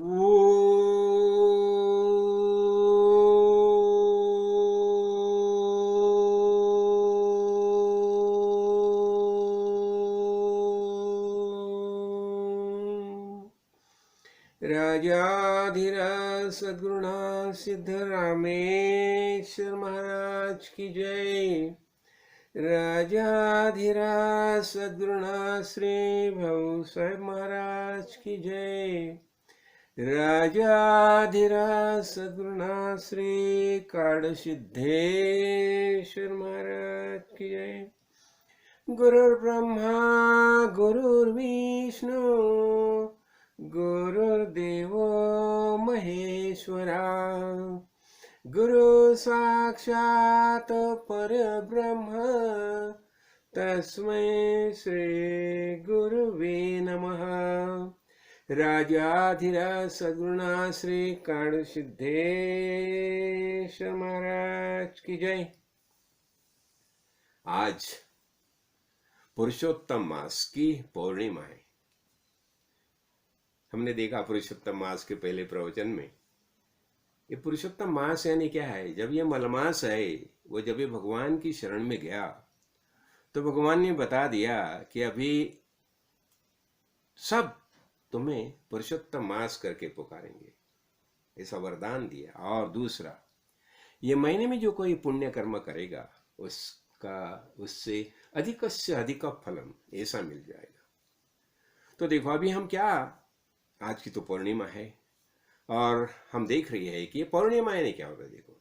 राजाधिराज सद्गुरुनाथ सिद्धरामेश्वर महाराज की जय। राजाधिराज सद्गुरुनाथ श्री भव साहेब महाराज की जय। राजाधिराज सद्गुरुनाथ श्री काड़ सिद्धेश्वर महाराज की जय। गुरुर्ब्रह्मा गुरुर्विष्णु गुरुर्देवो महेश्वरा गुरु साक्षात् परब्रह्म तस्मै श्री गुरुवे नमः। राजाधिराज सद्गुरुनाथ श्री काड़ सिद्धेश्वर महाराज की जय। आज पुरुषोत्तम मास की पौर्णिमा है। हमने देखा पुरुषोत्तम मास के पहले प्रवचन में, ये पुरुषोत्तम मास यानी क्या है। जब ये मलमास है, वो जब ये भगवान की शरण में गया तो भगवान ने बता दिया कि अभी सब तुम्हें पुरुषोत्तम मास करके पुकारेंगे, ऐसा वरदान दिया। और दूसरा, ये महीने में जो कोई पुण्य कर्म करेगा उससे अधिकस्य अधिक फलम ऐसा मिल जाएगा। तो देखो, अभी हम क्या, आज की तो पूर्णिमा है और हम देख रही है कि ये पूर्णिमा यानी क्या होता है। देखो,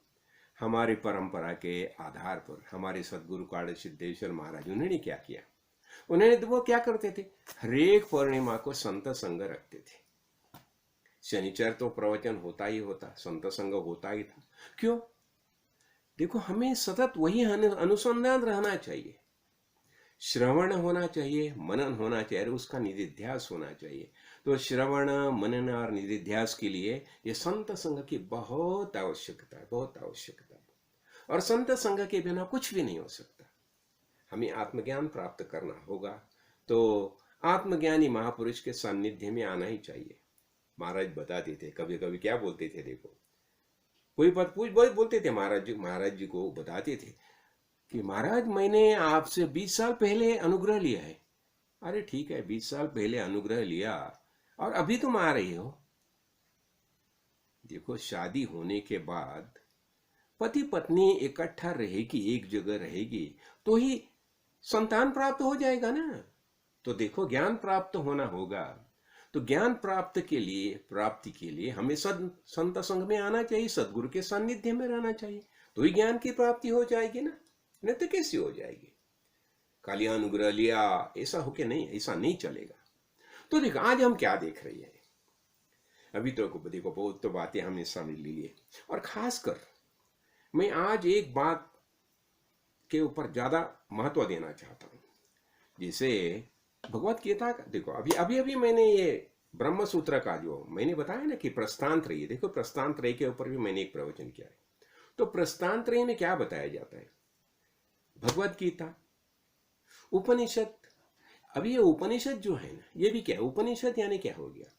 हमारी परंपरा के आधार पर हमारे सदगुरु काड़ सिद्धेश्वर महाराज, उन्होंने क्या किया, उन्होंने तो वो क्या करते थे, हरेक पूर्णिमा को संत संग रखते थे। शनिचर तो प्रवचन होता ही होता, संत संग होता ही था। क्यों? देखो, हमें सतत वही अनुसंधान रहना चाहिए, श्रवण होना चाहिए, मनन होना चाहिए, उसका निधिध्यास होना चाहिए। तो श्रवण, मनन और निधिध्यास के लिए ये संत संग की बहुत आवश्यकता है, बहुत आवश्यकता है। और संत संग के बिना कुछ भी नहीं हो सकता। हमें आत्मज्ञान प्राप्त करना होगा तो आत्मज्ञानी महापुरुष के सानिध्य में आना ही चाहिए। महाराज बताते थे, कभी कभी क्या बोलते थे, देखो कोई बात बोलते थे, महाराज जी को बताते थे कि महाराज, मैंने आपसे 20 साल पहले अनुग्रह लिया है। अरे ठीक है, 20 साल पहले अनुग्रह लिया और अभी तुम आ रही हो। देखो, शादी होने के बाद पति पत्नी इकट्ठा रहेगी, एक जगह रहेगी, तो ही संतान प्राप्त हो जाएगा ना। तो देखो, ज्ञान प्राप्त होना होगा, तो ज्ञान प्राप्ति के लिए हमें संत संग में आना चाहिए, सदगुरु के सानिध्य में रहना चाहिए, तो ही ज्ञान की प्राप्ति हो जाएगी ना। नहीं तो कैसे हो जाएगी? खाली अनुग्रह लिया ऐसा होके नहीं, ऐसा नहीं चलेगा। तो देखो, आज हम क्या देख रहे हैं। अभी तो देखो, बहुत तो बातें हमने समझ ली है, और खासकर मैं आज एक बात के ऊपर ज्यादा महत्व देना चाहता हूं। जैसे भगवत गीता का देखो, अभी मैंने ये ब्रह्म सूत्र का जो मैंने बताया ना कि प्रस्थान त्रयी, देखो प्रस्थान त्रयी के ऊपर भी मैंने एक प्रवचन किया है। तो प्रस्थान त्रयी में क्या बताया जाता है, भगवत गीता, उपनिषद। अभी ये उपनिषद जो है ना, ये भी क्या है, उपनिषद यानी क्या हो गया,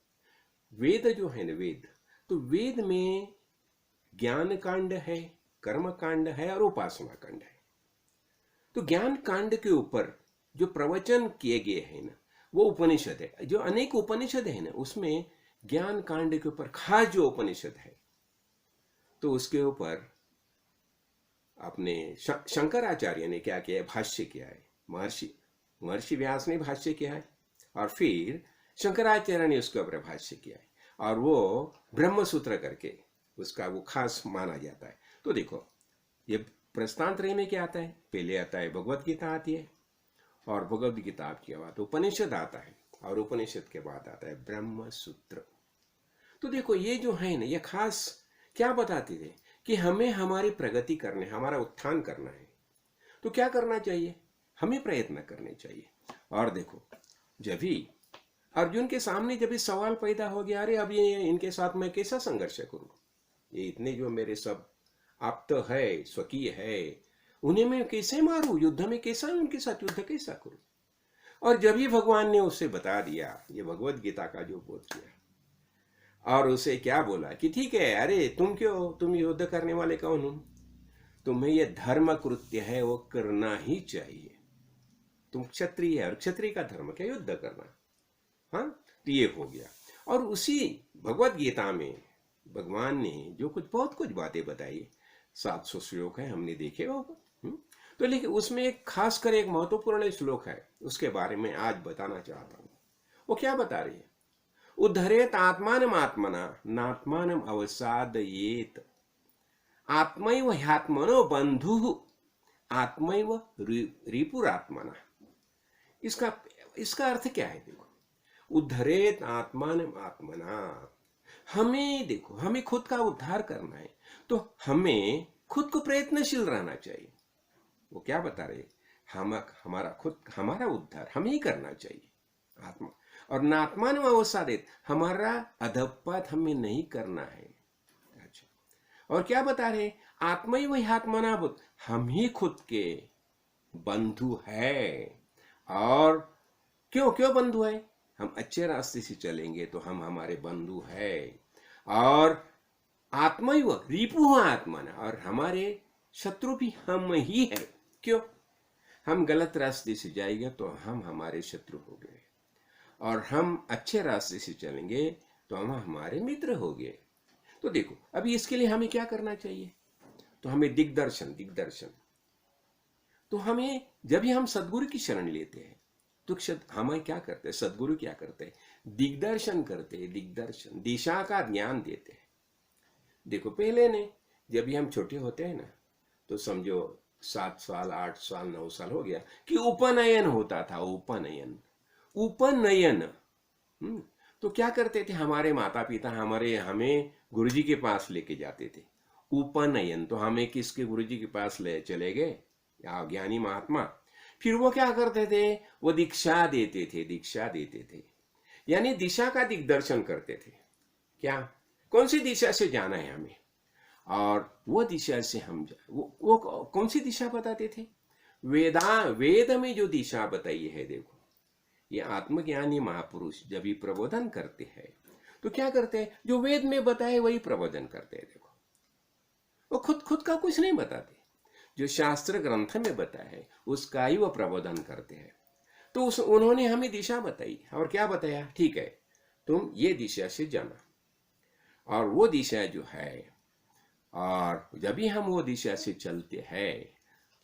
वेद जो है ना, वेद। तो वेद में ज्ञान कांड है, कर्म कांड है और उपासना कांड है। तो ज्ञान कांड के ऊपर जो प्रवचन किए गए हैं ना, वो उपनिषद है। जो अनेक उपनिषद है ना, उसमें ज्ञान कांड के ऊपर खास जो उपनिषद है, तो उसके ऊपर अपने शंकराचार्य ने क्या किया है, भाष्य किया है। महर्षि व्यास ने भाष्य किया है और फिर शंकराचार्य ने उसके ऊपर भाष्य किया है, और वो ब्रह्म सूत्र करके उसका वो खास माना जाता है। तो देखो, ये प्रस्थान त्रयी में क्या आता है, पहले आता है भगवत गीता आती है, और भगवत गीता के बाद उपनिषद आता है, और उपनिषद के बाद आता है ब्रह्म सूत्र। तो देखो, ये जो है ना, ये खास क्या बताते थे कि हमें हमारी प्रगति करने, हमारा उत्थान करना है, तो क्या करना चाहिए, हमें प्रयत्न करने चाहिए। और देखो, जब भी अर्जुन के सामने जब इस सवाल पैदा हो गया, अरे अब ये इनके साथ मैं कैसा संघर्ष करूं, ये इतने जो मेरे सब आप्त है, स्वकीय है, उन्हें मैं कैसे मारूं, युद्ध में कैसा, उनके साथ युद्ध कैसा करूं। और जब ही भगवान ने उसे बता दिया, ये भगवत गीता का जो बोध किया, और उसे क्या बोला कि ठीक है, अरे तुम युद्ध करने वाले कौन हो, तुम्हें यह धर्म कृत्य है वो करना ही चाहिए, तुम क्षत्रिय है और क्षत्रिय का धर्म क्या, युद्ध करना। हाँ, तो ये हो गया। और उसी भगवत गीता में भगवान ने जो कुछ बहुत कुछ बातें बताई, 700 श्लोक है, हमने देखे होगा। तो लेकिन उसमें एक खासकर एक महत्वपूर्ण श्लोक है, उसके बारे में आज बताना चाहता हूँ। वो क्या बता रही है, उद्धरेत आत्मानम आत्मना नात्मानम अवसादयेत आत्मैव ह्यात्मनो बंधु आत्मैव रिपुरात्मना। इसका इसका अर्थ क्या है, देखो, उद्धरेत आत्मानम आत्मना, हमें देखो, हमें खुद का उद्धार करना है तो हमें खुद को प्रयत्नशील रहना चाहिए। वो क्या बता रहे, हमारा उद्धार हमें ही करना चाहिए, आत्मा। और नात्मान अवसादित, हमारा अधपत हमें नहीं करना है। अच्छा, और क्या बता रहे, आत्मा ही वही आत्मना बुद्ध, हम ही खुद के बंधु है। और क्यों क्यों बंधु है, हम अच्छे रास्ते से चलेंगे तो हम हमारे बंधु है। और आत्मा ही वह रिपु आत्मना, और हमारे शत्रु भी हम ही है। क्यों, हम गलत रास्ते से जाएंगे तो हम हमारे शत्रु हो गए, और हम अच्छे रास्ते से चलेंगे तो हम हमारे मित्र हो गए। तो देखो, अभी इसके लिए हमें क्या करना चाहिए, तो हमें दिग्दर्शन। तो हमें जब भी हम सदगुरु की शरण लेते हैं तो हमें क्या करते हैं, सदगुरु क्या करते हैं, दिग्दर्शन करते हैं, दिग्दर्शन, दिशा का ज्ञान देते हैं। देखो, पहले ने जब भी हम छोटे होते हैं ना, तो समझो 7 साल 8 साल 9 साल हो गया कि उपनयन होता था, उपनयन। तो क्या करते थे, हमारे माता पिता हमें गुरुजी के पास लेके जाते थे। उपनयन, तो हमें किसके, गुरुजी के पास ले चले गए, या ज्ञानी महात्मा। फिर वो क्या करते थे, वो दीक्षा देते थे, यानी दिशा का दिग्दर्शन करते थे। क्या, कौन सी दिशा से जाना है हमें, और वो दिशा से हम वो कौन सी दिशा बताते थे, वेद में जो दिशा बताई है। देखो, ये आत्मज्ञानी महापुरुष जब भी प्रबोधन करते हैं तो क्या करते हैं, जो वेद में बताए वही प्रबोधन करते हैं। देखो, वो खुद का कुछ नहीं बताते, जो शास्त्र ग्रंथ में बताया है उसका ही वो प्रबोधन करते हैं। तो उन्होंने हमें दिशा बताई, और क्या बताया, ठीक है तुम ये दिशा से जाना, और वो दिशा जो है, और जब भी हम वो दिशा से चलते हैं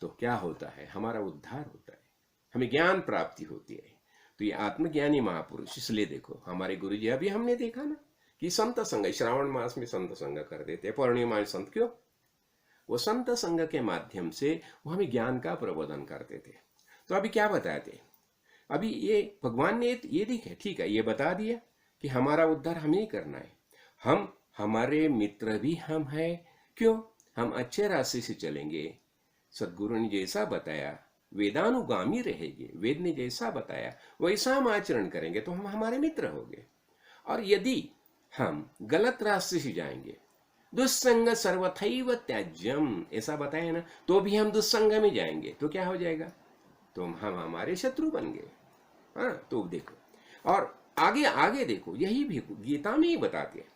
तो क्या होता है, हमारा उद्धार होता है, हमें ज्ञान प्राप्ति होती है। तो ये आत्मज्ञानी महापुरुष, इसलिए देखो हमारे गुरुजी, अभी हमने देखा ना कि संत संग, श्रावण मास में संत संग कर देते, पूर्णिमा में संत, क्यों, वो संत संग के माध्यम से वो हमें ज्ञान का प्रबोधन करते थे। तो अभी क्या बताते, अभी ये भगवान ने ये देखे, ठीक है, ये बता दिया कि हमारा उद्धार हमें ही करना है, हम हमारे मित्र भी हम है। क्यों, हम अच्छे रास्ते से चलेंगे, सदगुरु ने जैसा बताया वेदानुगामी रहेंगे, वेद ने जैसा बताया वैसा हम आचरण करेंगे तो हम हमारे मित्र होंगे। और यदि हम गलत रास्ते से जाएंगे, दुस्संग सर्वथैव त्याज्यम, ऐसा बताया ना, तो भी हम दुस्संग में जाएंगे तो क्या हो जाएगा, तो हम हमारे शत्रु बन गए। हाँ, तो देखो, और आगे आगे देखो, यही भी गीता में ही बताते हैं,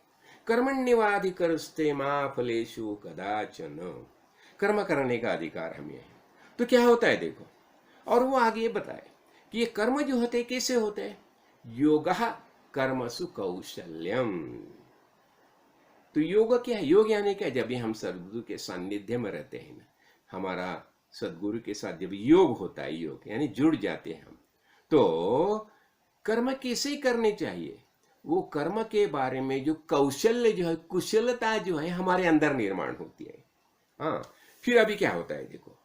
कर्मण्येवाधिकारस्ते मा फलेषु कदाचन, कर्म करने का अधिकार हमें है। तो क्या होता है, देखो, और वो आगे बताए कि ये कर्म जो होते हैं कैसे होते हैं, योगः कर्मसु कौशल्यम। तो योग क्या है, योग यानी क्या, जब भी हम सदगुरु के सानिध्य में रहते हैं ना, हमारा सदगुरु के साथ जब योग होता है, योग यानी जुड़ जाते हैं हम, तो कर्म कैसे करने चाहिए, वो कर्म के बारे में जो कौशल्य जो है, कुशलता जो है हमारे अंदर निर्माण होती है। हाँ, फिर अभी क्या होता है, देखो,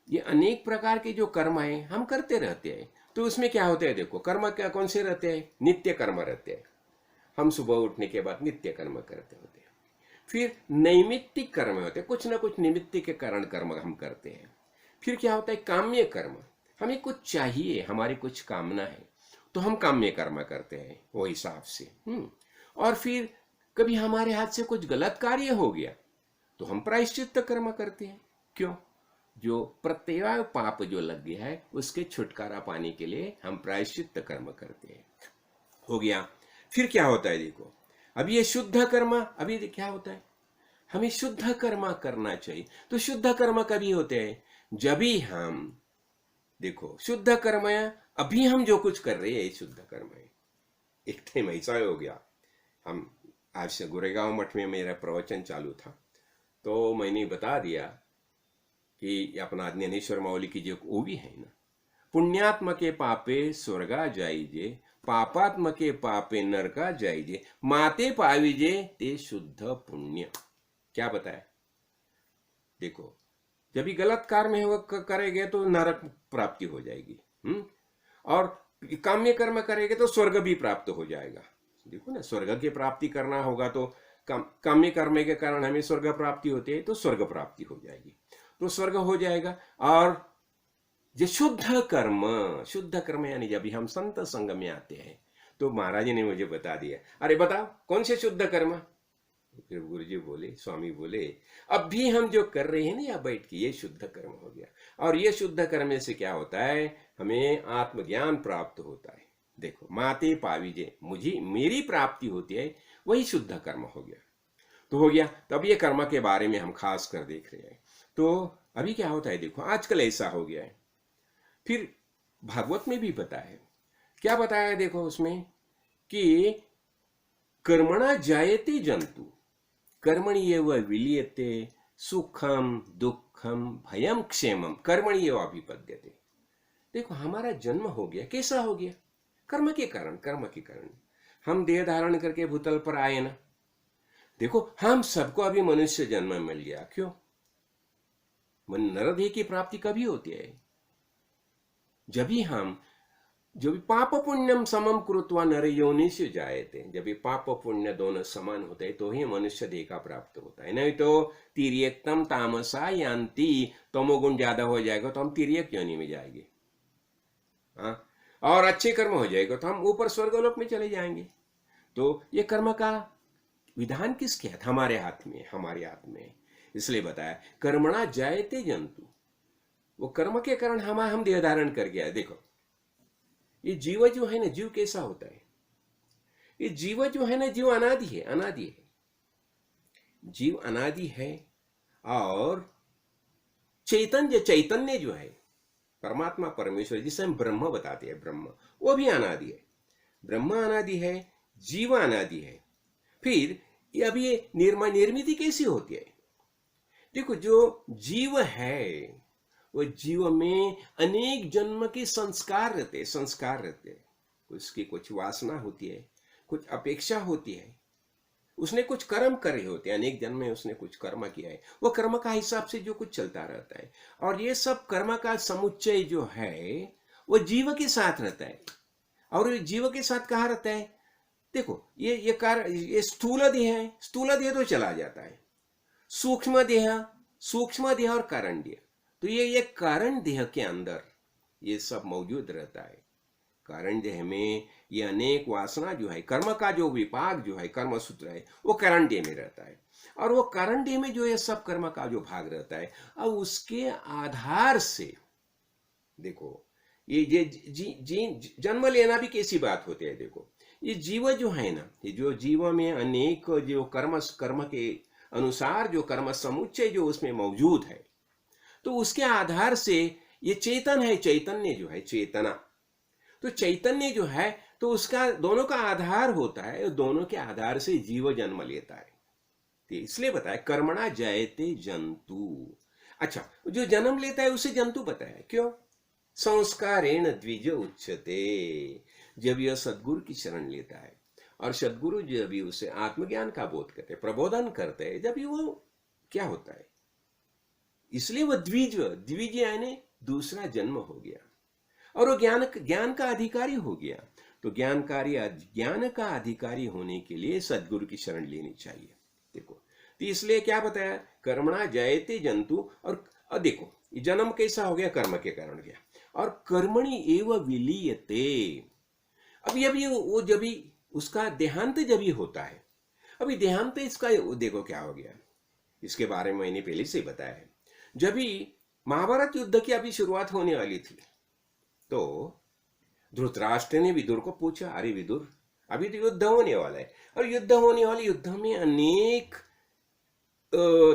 ये अनेक प्रकार के जो कर्म है हम करते रहते हैं, तो उसमें क्या होता है, देखो, कर्म क्या कौन से रहते हैं, नित्य कर्म रहते हैं, हम सुबह उठने के बाद नित्य कर्म करते होते हैं। फिर नैमित्तिक कर्म होते हैं, कुछ ना कुछ निमित्त के कारण कर्म हम करते हैं। फिर क्या होता है, काम्य कर्म, हमें कुछ चाहिए, हमारी कुछ कामना है तो हम काम्य कर्म करते हैं वो हिसाब से। और फिर कभी हमारे हाथ से कुछ गलत कार्य हो गया तो हम प्रायश्चित्त कर्म करते हैं। क्यों, जो प्रत्यय पाप जो लग गया है उसके छुटकारा पाने के लिए हम प्रायश्चित्त कर्म करते हैं। हो गया। फिर क्या होता है, देखो, अब ये शुद्ध कर्म, अभी क्या होता है, हमें शुद्ध कर्म करना चाहिए। तो शुद्ध कर्म कभी होते हैं जब भी हम, देखो शुद्ध कर्म है, अभी हम जो कुछ कर रहे हैं ये शुद्ध कर्म है। एक टाइम ऐसा हो गया, हम आज से गोरेगांव मठ में मेरा प्रवचन चालू था, तो मैंने बता दिया कि अपना ज्ञानेश्वर माउली की जो वो भी है ना, पुण्यात्म के पापे स्वर्गा जाइजे, पापात्म के पापे नरका जाइजे, माते पाविजे ते शुद्ध पुण्य। क्या बताया, देखो जब भी गलत कर्म करेंगे तो नरक प्राप्ति हो जाएगी, और काम्य कर्म करेंगे तो स्वर्ग भी प्राप्त हो जाएगा। देखो ना, स्वर्ग की प्राप्ति करना होगा तो काम्य कर्म के कारण हमें स्वर्ग प्राप्ति होती है, तो स्वर्ग प्राप्ति हो जाएगी, तो स्वर्ग हो जाएगा। और जो शुद्ध कर्म यानी जब हम संत संग में आते हैं, तो महाराज ने मुझे बता दिया, अरे बताओ कौन से शुद्ध कर्म। फिर गुरुजी बोले, स्वामी बोले, अब भी हम जो कर रहे हैं ना यहाँ बैठ के, ये शुद्ध कर्म हो गया। और ये शुद्ध कर्म से क्या होता है, हमें आत्मज्ञान प्राप्त होता है। देखो माते पाविजे, मुझे मेरी प्राप्ति होती है, वही शुद्ध कर्म हो गया। तो हो गया, तब ये कर्म के बारे में हम खास कर देख रहे हैं। तो अभी क्या होता है, देखो आजकल ऐसा हो गया है। फिर भागवत में भी बताया है, क्या बताया है देखो उसमें, कि कर्मणा जायते जंतु कर्मण्येव विलीयते, सुखम दुखम भयम क्षेमम कर्मण्येव अभिपद्यते। देखो हमारा जन्म हो गया, कैसा हो गया, कर्म के कारण हम देह धारण करके भूतल पर आए ना। देखो हम सबको अभी मनुष्य जन्म मिल गया, क्यों, नरदेह की प्राप्ति कभी होती है, जब भी पाप पुण्यम समम कृत्वा नर योनिषु जायते, जब भी पाप पुण्य दोनों समान होते हैं तो ही मनुष्य देह का प्राप्त होता है। नहीं तो तिर्यक्तम तामसा यान्ति, तमोगुण ज्यादा हो जाएगा तो हम तिर्यक योनि में जाएंगे, हाँ, और अच्छे कर्म हो जाएगा तो हम ऊपर स्वर्गलोक में चले जाएंगे। तो ये कर्म का विधान किसके हाथ, हमारे हाथ में, इसलिए बताया कर्मणा जायते जंतु, वो कर्म के कारण हम देह धारण कर गया। देखो ये जीव जो है ना, जीव कैसा होता है, ये जीव जो है ना, जीव अनादि है, जीव अनादि है। और चैतन्य जो है, परमात्मा परमेश्वर जिसे हम ब्रह्म बताते हैं, ब्रह्म वो भी अनादि है, ब्रह्म अनादि है, जीव अनादि है। फिर ये अभी निर्मित कैसी होती है, देखो जो जीव है वो जीव में अनेक जन्म के संस्कार रहते हैं, उसकी कुछ वासना होती है, कुछ अपेक्षा होती है, उसने कुछ कर्म करे होते हैं, अनेक जन्म में उसने कुछ कर्म किया है, वो कर्म का हिसाब से जो कुछ चलता रहता है। और ये सब कर्म का समुच्चय जो है वो जीव के साथ रहता है। और जीव के साथ कहाँ रहता है, देखो ये स्थूल देह तो चला जाता है, सूक्ष्म देह और कारण देह, तो ये कारण देह के अंदर ये सब मौजूद रहता है। कारण देह में ये अनेक वासना जो है, कर्म का जो विपाक जो है, कर्म सूत्र है, वो कारण देह में रहता है। और वो कारण देह में जो ये सब कर्म का जो भाग रहता है, अब उसके आधार से देखो ये जन्म लेना भी कैसी बात होती है। देखो ये जीव जो है ना, ये जो जीव में अनेक जो कर्म के अनुसार जो कर्म समुच्चय जो उसमें मौजूद है, तो उसके आधार से ये चेतन है, चैतन्य जो है, चेतना, तो चैतन्य जो है तो उसका दोनों का आधार होता है, दोनों के आधार से जीव जन्म लेता है। तो इसलिए बताया कर्मणा जायते जंतु। अच्छा, जो जन्म लेता है उसे जंतु बताया, क्यों, संस्कारेण द्विज उच्यते, जब यह सदगुरु की शरण लेता है और सदगुरु जब भी उसे आत्मज्ञान का बोध करते, प्रबोधन करते हैं, जब भी वो क्या होता है, इसलिए वो द्विज यानी दूसरा जन्म हो गया, और वो ज्ञान का अधिकारी हो गया। तो ज्ञान का अधिकारी होने के लिए सदगुरु की शरण लेनी चाहिए। देखो तो इसलिए क्या बताया, कर्मणा जायते जंतु। और देखो जन्म कैसा हो गया, कर्म के कारण गया, और कर्मणि एव विलीयते। अभी वो जब भी उसका देहांत जब भी होता है, अभी देहांत इसका देखो क्या हो गया, इसके बारे में मैंने पहले से बताया है। जब भी महाभारत युद्ध की अभी शुरुआत होने वाली थी, तो धृतराष्ट्र ने विदुर को पूछा, अरे विदुर अभी तो युद्ध होने वाला है, और युद्ध होने वाले युद्ध में अनेक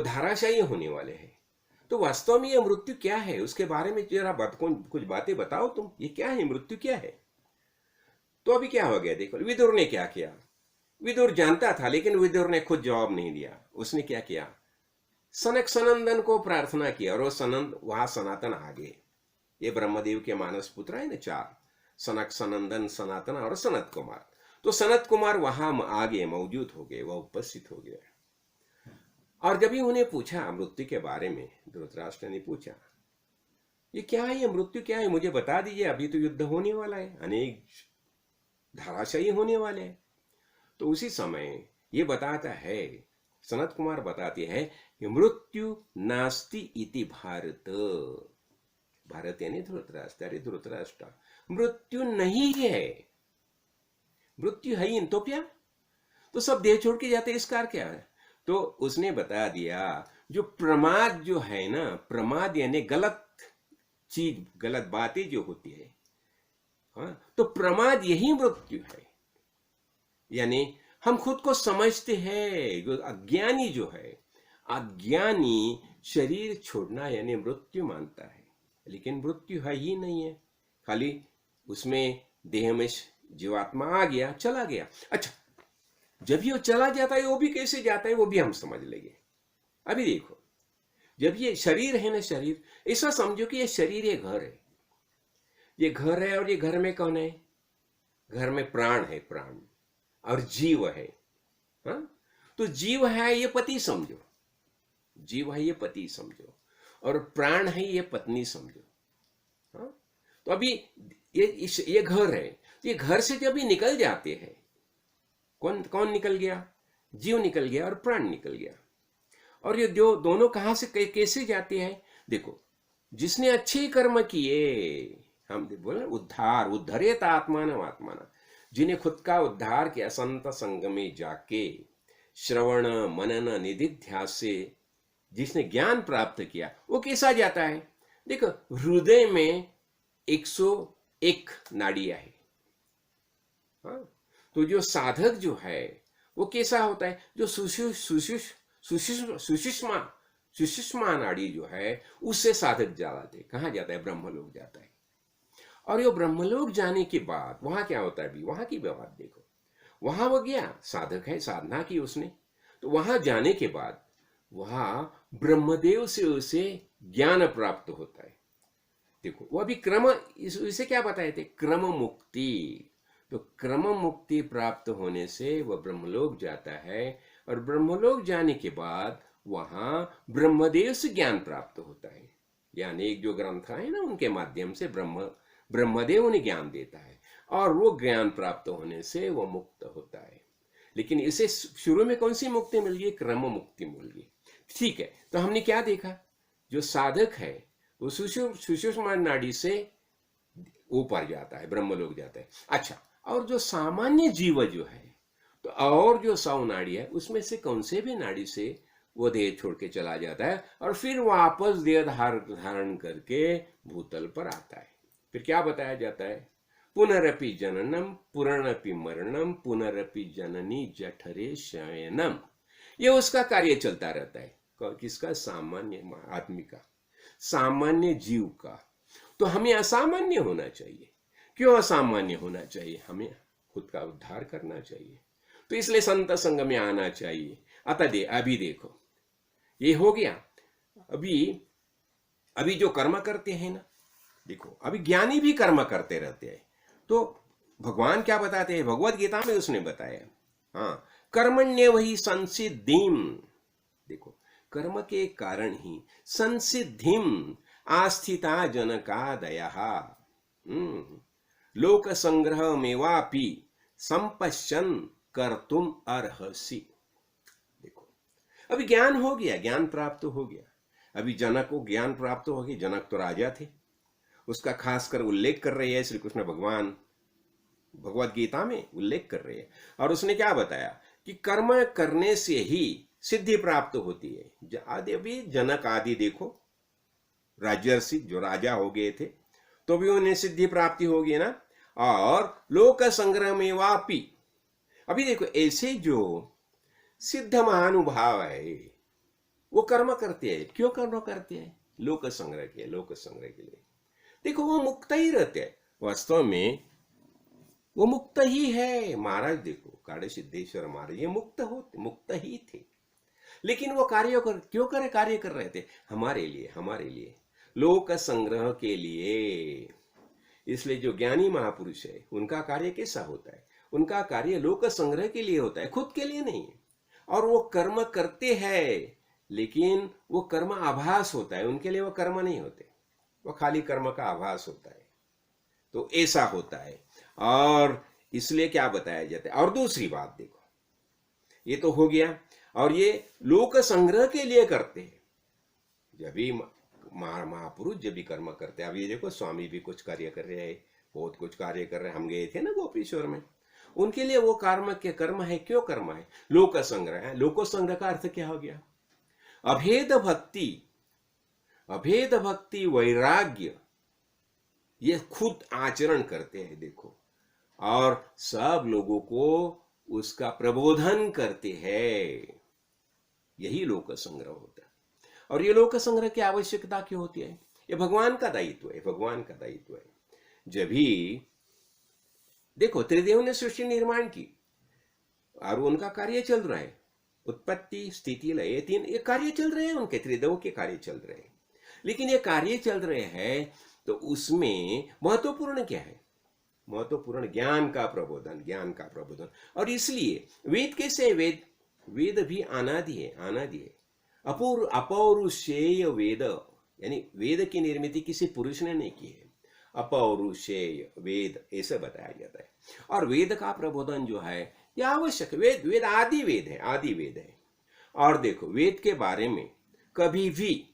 धाराशायी होने वाले हैं। तो वास्तव में ये मृत्यु क्या है, उसके बारे में जरा कुछ बातें बताओ तुम, ये क्या है, मृत्यु क्या है। तो अभी क्या हो गया, देखो विदुर ने क्या किया। विदुर जानता था, लेकिन विदुर ने खुद जवाब नहीं दिया। उसने क्या किया, सनक सनंदन को प्रार्थना किया, और वो सनंद वहां सनातन आ गए। ये ब्रह्मदेव के मानस पुत्र है ना, चार, सनक सनंदन सनातन और सनत कुमार। तो सनत कुमार वहां आ गए, मौजूद हो गए, वह उपस्थित हो गए। और जब ही उन्हें पूछा मृत्यु के बारे में, धृतराष्ट्र ने पूछा ये क्या है, ये मृत्यु क्या है, मुझे बता दीजिए, अभी तो युद्ध होने वाला है, अनेक धाराशायी होने वाले हैं। तो उसी समय ये बताता है, सनत कुमार बताते हैं कि मृत्यु नास्ति इति भारत। भारत यानी धृतराष्ट्र, अरे धृतराष्ट्र, मृत्यु नहीं है, मृत्यु है ही तो क्या, तो सब देह छोड़ के जाते, इसका क्या है। तो उसने बता दिया, जो प्रमाद जो है ना, प्रमाद यानी गलत चीज, गलत बातें जो होती है, हाँ, तो प्रमाद यही मृत्यु है। यानी हम खुद को समझते हैं, जो अज्ञानी जो है, अज्ञानी शरीर छोड़ना यानी मृत्यु मानता है, लेकिन मृत्यु है ही नहीं है, खाली उसमें देह में जीवात्मा आ गया, चला गया। अच्छा, जब ये चला जाता है, वो भी कैसे जाता है, वो भी हम समझ लेंगे। अभी देखो, जब ये शरीर है ना, शरीर ऐसा समझो कि ये शरीर ये घर है, ये घर है, और ये घर में कौन है, घर में प्राण है, प्राण, और जीव है। हाँ, तो जीव है ये पति समझो, जीव है ये पति समझो, और प्राण है ये पत्नी समझो। हाँ, तो अभी ये घर है, ये घर से जब ये निकल जाते हैं, कौन कौन निकल गया, जीव निकल गया और प्राण निकल गया। और ये जो दोनों कहां से कैसे जाते हैं, देखो, जिसने अच्छे कर्म किए, हम बोले उद्धार, उद्धरेत आत्मान आत्माना, जिन्हें खुद का उद्धार किया, संत संग में जाके श्रवण मनन निधिध्यास से जिसने ज्ञान प्राप्त किया, वो कैसा जाता है। देखो, हृदय में 101 नाड़ियां है। हाँ, तो जो साधक जो है वो कैसा होता है, जो सुषुष्मा नाड़ी जो है, उससे साधक जाते, कहाँ जाता है, ब्रह्मलोक जाता है। और ये ब्रह्मलोक जाने के बाद वहां क्या होता है, अभी वहां की बात देखो, वहां वो गया, साधक है, साधना की उसने, तो वहां जाने के बाद वहां ब्रह्मदेव से उसे ज्ञान प्राप्त होता है। देखो, वो अभी क्रम, इसे क्या बताए थे, क्रम मुक्ति। तो क्रम मुक्ति प्राप्त होने से वह ब्रह्मलोक जाता है, और ब्रह्मलोक जाने के बाद वहां ब्रह्मदेव से ज्ञान प्राप्त होता है। यानी एक जो ग्रंथ है ना, उनके माध्यम से ब्रह्मदेव उन्हें ज्ञान देता है, और वो ज्ञान प्राप्त होने से वो मुक्त होता है। लेकिन इसे शुरू में कौन सी मुक्ति मिल गई, क्रम मुक्ति मिल गई। ठीक है, तो हमने क्या देखा, जो साधक है वो सुषुम्ना नाड़ी से ऊपर जाता है, ब्रह्मलोक जाता है। अच्छा, और जो सामान्य जीव जो है, तो और जो 100 नाड़ी है, उसमें से कौन से भी नाड़ी से वो देह छोड़ के चला जाता है, और फिर वापस देह धारण करके भूतल पर आता है। फिर क्या बताया जाता है, पुनरपि जननम पुनरपि मरणम पुनरपि जननी जठरे शयनम। ये उसका कार्य चलता रहता है, किसका, सामान्य आदमी का, सामान्य जीव का। तो हमें असामान्य होना चाहिए। क्यों असामान्य होना चाहिए, हमें खुद का उद्धार करना चाहिए, तो इसलिए संत संग में आना चाहिए। अतः अभी देखो, ये हो गया। अभी जो कर्म करते हैं ना, देखो, अभी ज्ञानी भी कर्म करते रहते हैं। तो भगवान क्या बताते हैं, भगवत गीता में उसने बताया, हाँ, कर्मण्य वही संसिद्धिम। देखो, कर्म के कारण ही संसिद्धिम आस्थिता जनकादयः लोक संग्रह मेवापि संपश्यन कर्तुम अर्हसि। देखो, अभी ज्ञान हो गया, ज्ञान प्राप्त हो गया। अभी जनक को ज्ञान प्राप्त हो गया, जनक तो राजा थे, उसका खासकर उल्लेख कर रहे हैं श्री कृष्ण भगवान, भगवत गीता में उल्लेख कर रहे हैं। और उसने क्या बताया कि कर्म करने से ही सिद्धि प्राप्त होती है। आदि अभी जनक आदि देखो, राजर्षि जो राजा हो गए थे, तो भी उन्हें सिद्धि प्राप्ति होगी ना। और लोक संग्रह में वापी, अभी देखो, ऐसे जो सिद्ध महानुभाव है वो कर्म करते हैं। क्यों कर्म करते हैं? लोक संग्रह के, लोक संग्रह के लिए। देखो, वो मुक्त ही रहते हैं वास्तव में, वो मुक्त ही है। महाराज देखो, काड़े सिद्धेश्वर महाराज ये मुक्त ही थे, लेकिन वो क्यों कार्य कर रहे थे? हमारे लिए, हमारे लिए, लोक संग्रह के लिए। इसलिए जो ज्ञानी महापुरुष है उनका कार्य कैसा होता है? उनका कार्य लोक संग्रह के लिए होता है, खुद के लिए नहीं। और वो कर्म करते हैं, लेकिन वो कर्म आभास होता है, उनके लिए वो कर्म नहीं होते, वो खाली कर्म का आभास होता है। तो ऐसा होता है, और इसलिए क्या बताया जाता है। और दूसरी बात देखो, ये तो हो गया, और ये लोक संग्रह के लिए करते हैं। जब भी महापुरुष जब भी कर्म करते हैं, अब ये देखो स्वामी भी कुछ कार्य कर रहे हैं, बहुत कुछ कार्य कर रहे हैं। हम गए थे ना गोपेश्वर में, उनके लिए वो कर्म है। क्यों कर्म है? लोक संग्रह है। लोक संग्रह का अर्थ क्या हो गया? अभेद भक्ति, अभेद भक्ति, वैराग्य, ये खुद आचरण करते हैं देखो, और सब लोगों को उसका प्रबोधन करते हैं। यही लोक संग्रह होता है। और ये लोक संग्रह की आवश्यकता क्यों होती है? ये भगवान का दायित्व है, भगवान का दायित्व है। जब भी देखो, त्रिदेव ने सृष्टि निर्माण की और उनका कार्य चल रहा है, उत्पत्ति स्थिति लय, ये कार्य चल रहे हैं, उनके त्रिदेव के कार्य चल रहे हैं। लेकिन ये कार्य चल रहे हैं तो उसमें महत्वपूर्ण क्या है? महत्वपूर्ण ज्ञान का प्रबोधन, ज्ञान का प्रबोधन। और इसलिए वेद कैसे? वेद भी अनादि है, अनादि है। अपौरुषेय वेद, यानी वेद की निर्मिति किसी पुरुष ने नहीं की है। अपौरुषेय वेद ऐसे बताया जाता है। और वेद का प्रबोधन जो है यह आवश्यक। वेद आदि वेद है, आदि वेद है। और देखो, वेद के बारे में कभी भी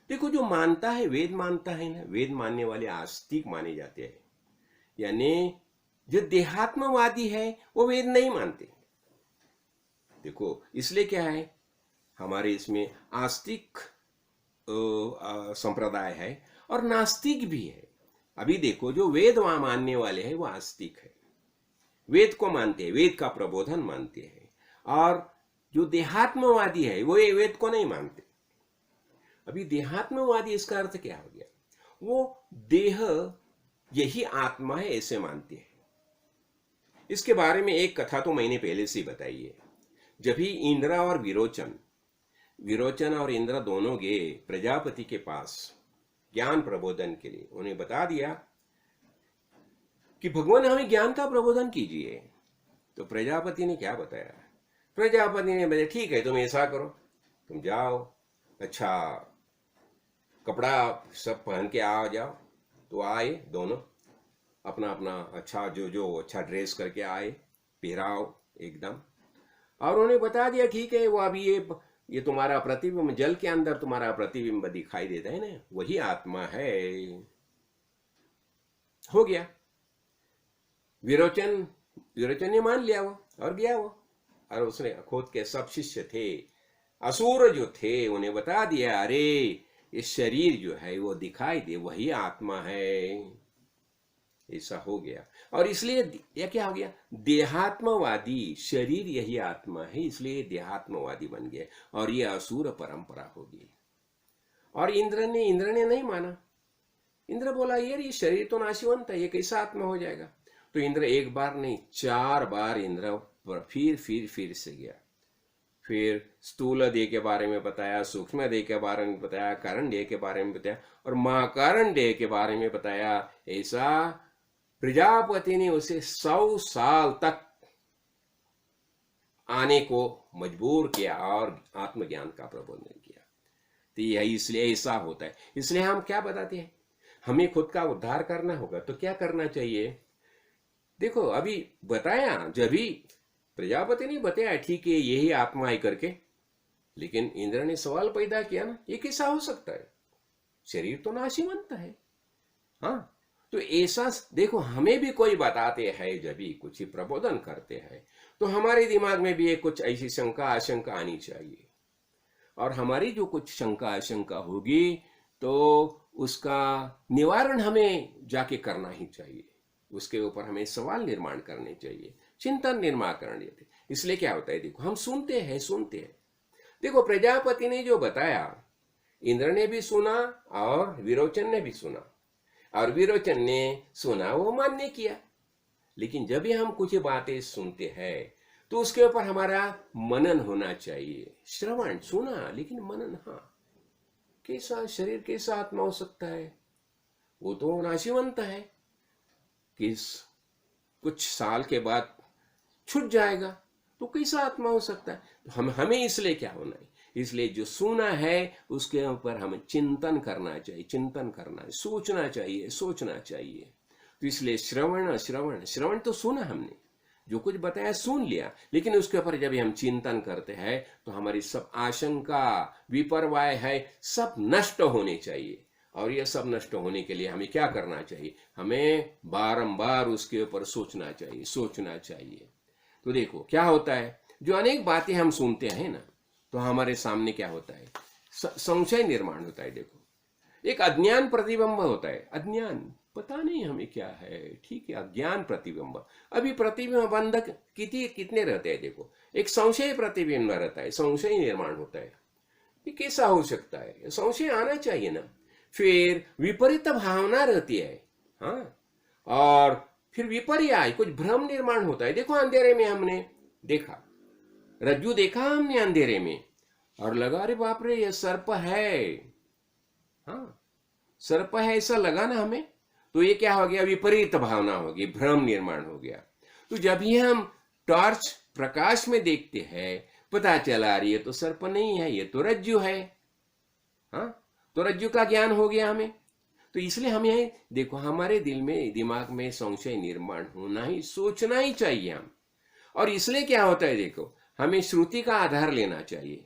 देखो, जो मानता है वेद मानता है ना, वेद मानने वाले आस्तिक माने जाते हैं। यानी जो देहात्मवादी है वो वेद नहीं मानते। देखो, इसलिए क्या है, हमारे इसमें आस्तिक संप्रदाय है और नास्तिक भी है। अभी देखो, जो वेद मानने वाले हैं वो आस्तिक है, वेद को मानते हैं, वेद का प्रबोधन मानते हैं। और जो देहात्मवादी है वो ये वेद को नहीं मानते। अभी देहात्मवादी, इसका अर्थ क्या हो गया? वो देह यही आत्मा है ऐसे मानते हैं। इसके बारे में एक कथा तो मैंने पहले से बताई है। जब भी इंद्र और विरोचन और इंद्र दोनों गए प्रजापति के पास ज्ञान प्रबोधन के लिए, उन्हें बता दिया कि भगवान हमें ज्ञान का प्रबोधन कीजिए। तो प्रजापति ने क्या बताया? प्रजापति ने बताया, ठीक है, तुम ऐसा करो, तुम जाओ, अच्छा कपड़ा सब पहन के आ जाओ। तो आए दोनों, अपना अपना अच्छा जो अच्छा ड्रेस करके आए, पहराओ एकदम। और उन्हें बता दिया, ठीक है, वो अभी ये तुम्हारा प्रतिबिंब, जल के अंदर तुम्हारा प्रतिबिंब दिखाई देता है ना, वही आत्मा है। हो गया। विरोचन ने मान लिया वो, और गया वो, और उसने खुद के सब शिष्य थे, असुर जो थे, उन्हें बता दिया, अरे ये शरीर जो है वो दिखाई दे, वही आत्मा है। ऐसा हो गया। और इसलिए यह क्या हो गया? देहात्मवादी, शरीर यही आत्मा है, इसलिए देहात्मवादी बन गया, और ये असुर परंपरा होगी। और इंद्र ने नहीं माना। इंद्र बोला, यार ये शरीर तो नाशवंत है, ये कैसा आत्मा हो जाएगा? तो इंद्र एक बार नहीं 4 बार इंद्र फिर से गया। फिर स्थूल देह के बारे में बताया, सूक्ष्म देह के बारे में बताया, कारण देह के बारे में बताया, और महाकारण देह के बारे में बताया। ऐसा प्रजापति ने उसे 100 साल तक आने को मजबूर किया और आत्मज्ञान का प्रबोधन किया। तो यही इसलिए ऐसा होता है। इसलिए हम क्या बताते हैं, हमें खुद का उद्धार करना होगा तो क्या करना चाहिए? देखो, अभी बताया, जब भी प्रजापति ने बताया, ठीक है यही आत्मा है करके, लेकिन इंद्र ने सवाल पैदा किया ना, ये कैसा हो सकता है? शरीर तो नाशवंत है। हाँ, तो ऐसा देखो, हमें भी कोई बताते हैं, जब भी कुछ ही प्रबोधन करते हैं, तो हमारे दिमाग में भी एक कुछ ऐसी शंका आशंका आनी चाहिए। और हमारी जो कुछ शंका आशंका होगी तो उसका निवारण हमें जाके करना ही चाहिए, उसके ऊपर हमें सवाल निर्माण करने चाहिए। चिंतन निर्माकरण यते। इसलिए क्या होता है, देखो हम सुनते हैं। देखो प्रजापति ने जो बताया, इंद्र ने भी सुना और विरोचन ने भी सुना, और विरोचन ने सुना, वो मान्य किया। लेकिन जब भी हम कुछ बातें सुनते हैं तो उसके ऊपर हमारा मनन होना चाहिए। श्रवण सुना, लेकिन मनन, हाँ कैसा शरीर, कैसा आत्मा हो सकता है, वो तो नाशीवंत है, किस कुछ साल के बाद छूट जाएगा, तो कैसा आत्मा हो सकता है। तो हमें इसलिए क्या होना है, इसलिए जो सुना है उसके ऊपर हमें चिंतन करना चाहिए, सोचना चाहिए। तो इसलिए श्रवण तो सुना हमने, जो कुछ बताया सुन लिया, लेकिन उसके ऊपर जब हम चिंतन करते हैं तो हमारी सब आशंका, विपर्वाय है, सब नष्ट होने चाहिए। और यह सब नष्ट होने के लिए हमें क्या करना चाहिए, हमें बारंबार उसके ऊपर सोचना चाहिए। तो देखो क्या होता है, जो अनेक बातें हम सुनते हैं ना, तो हमारे सामने क्या होता है, संशय निर्माण होता है। देखो एक अज्ञान प्रतिबिंब होता है, अज्ञान, पता नहीं हमें क्या है, ठीक है, अज्ञान प्रतिबिंब। अभी प्रतिबिंब बंधक कितने रहते हैं, देखो एक संशय प्रतिबिंब रहता है, संशय निर्माण होता है, ये कैसा हो सकता है, संशय आना चाहिए ना। फिर विपरीत भावना रहती है, हाँ, और फिर विपर्याय, कुछ भ्रम निर्माण होता है। देखो अंधेरे में हमने देखा, रज्जू देखा हमने अंधेरे में, और लगा अरे बाप रे ये सर्प है, हाँ सर्प है ऐसा लगा ना हमें, तो ये क्या हो गया, विपरीत भावना होगी, भ्रम निर्माण हो गया। तो जब ही हम टॉर्च प्रकाश में देखते हैं, पता चला रही है तो सर्प नहीं है, ये तो रज्जु है, हाँ, तो रज्जु का ज्ञान हो गया हमें। तो इसलिए हमें देखो हमारे दिमाग में संशय निर्माण होना ही, सोचना ही चाहिए हम। और इसलिए क्या होता है, देखो हमें श्रुति का आधार लेना चाहिए।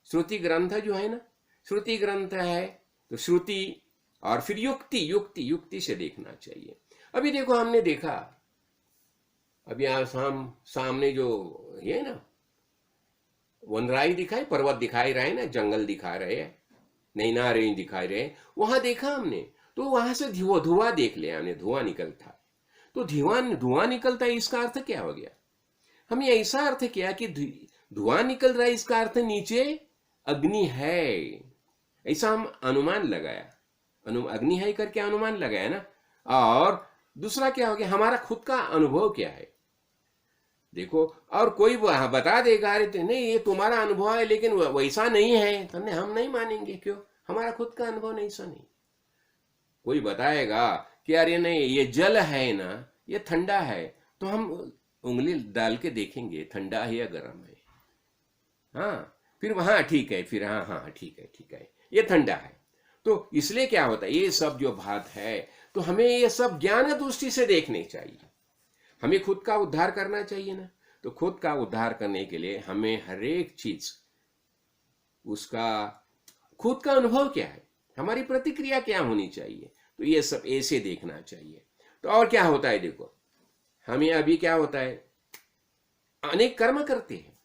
श्रुति ग्रंथ जो है ना, श्रुति ग्रंथ है तो श्रुति, और फिर युक्ति से देखना चाहिए। अभी देखो हमने देखा, अभी सामने जो ये ना वनराई दिखाई, पर्वत दिखाई रहे ना, जंगल दिखा रहे हैं, नैना रेंज दिखाई रहे, वहां देखा हमने, तो वहां से धुआं देख लिया हमने, धुआं निकलता। तो धुआं निकलता है, इसका अर्थ क्या हो गया, हमने ऐसा अर्थ किया कि धुआं निकल रहा है, इसका अर्थ नीचे अग्नि है, ऐसा हम अनुमान लगाया, अग्नि है करके अनुमान लगाया ना। और दूसरा क्या हो गया, हमारा खुद का अनुभव क्या है, देखो, और कोई बता देगा अरे नहीं ये तुम्हारा अनुभव है लेकिन वैसा नहीं है, तो हम नहीं मानेंगे, क्यों, हमारा खुद का अनुभव नहीं, ऐसा नहीं। कोई बताएगा कि अरे नहीं ये जल है ना, ये ठंडा है, तो हम उंगली डाल के देखेंगे ठंडा है या गर्म है, हाँ, फिर वहां ठीक है, फिर हाँ ठीक है ये ठंडा है। तो इसलिए क्या होता है, ये सब जो बात है, तो हमें ये सब ज्ञान दृष्टि से देखने चाहिए। हमें खुद का उद्धार करना चाहिए ना, तो खुद का उद्धार करने के लिए हमें हर एक चीज उसका खुद का अनुभव क्या है, हमारी प्रतिक्रिया क्या होनी चाहिए, तो ये सब ऐसे देखना चाहिए। तो और क्या होता है, देखो हमें अभी क्या होता है, अनेक कर्म करते हैं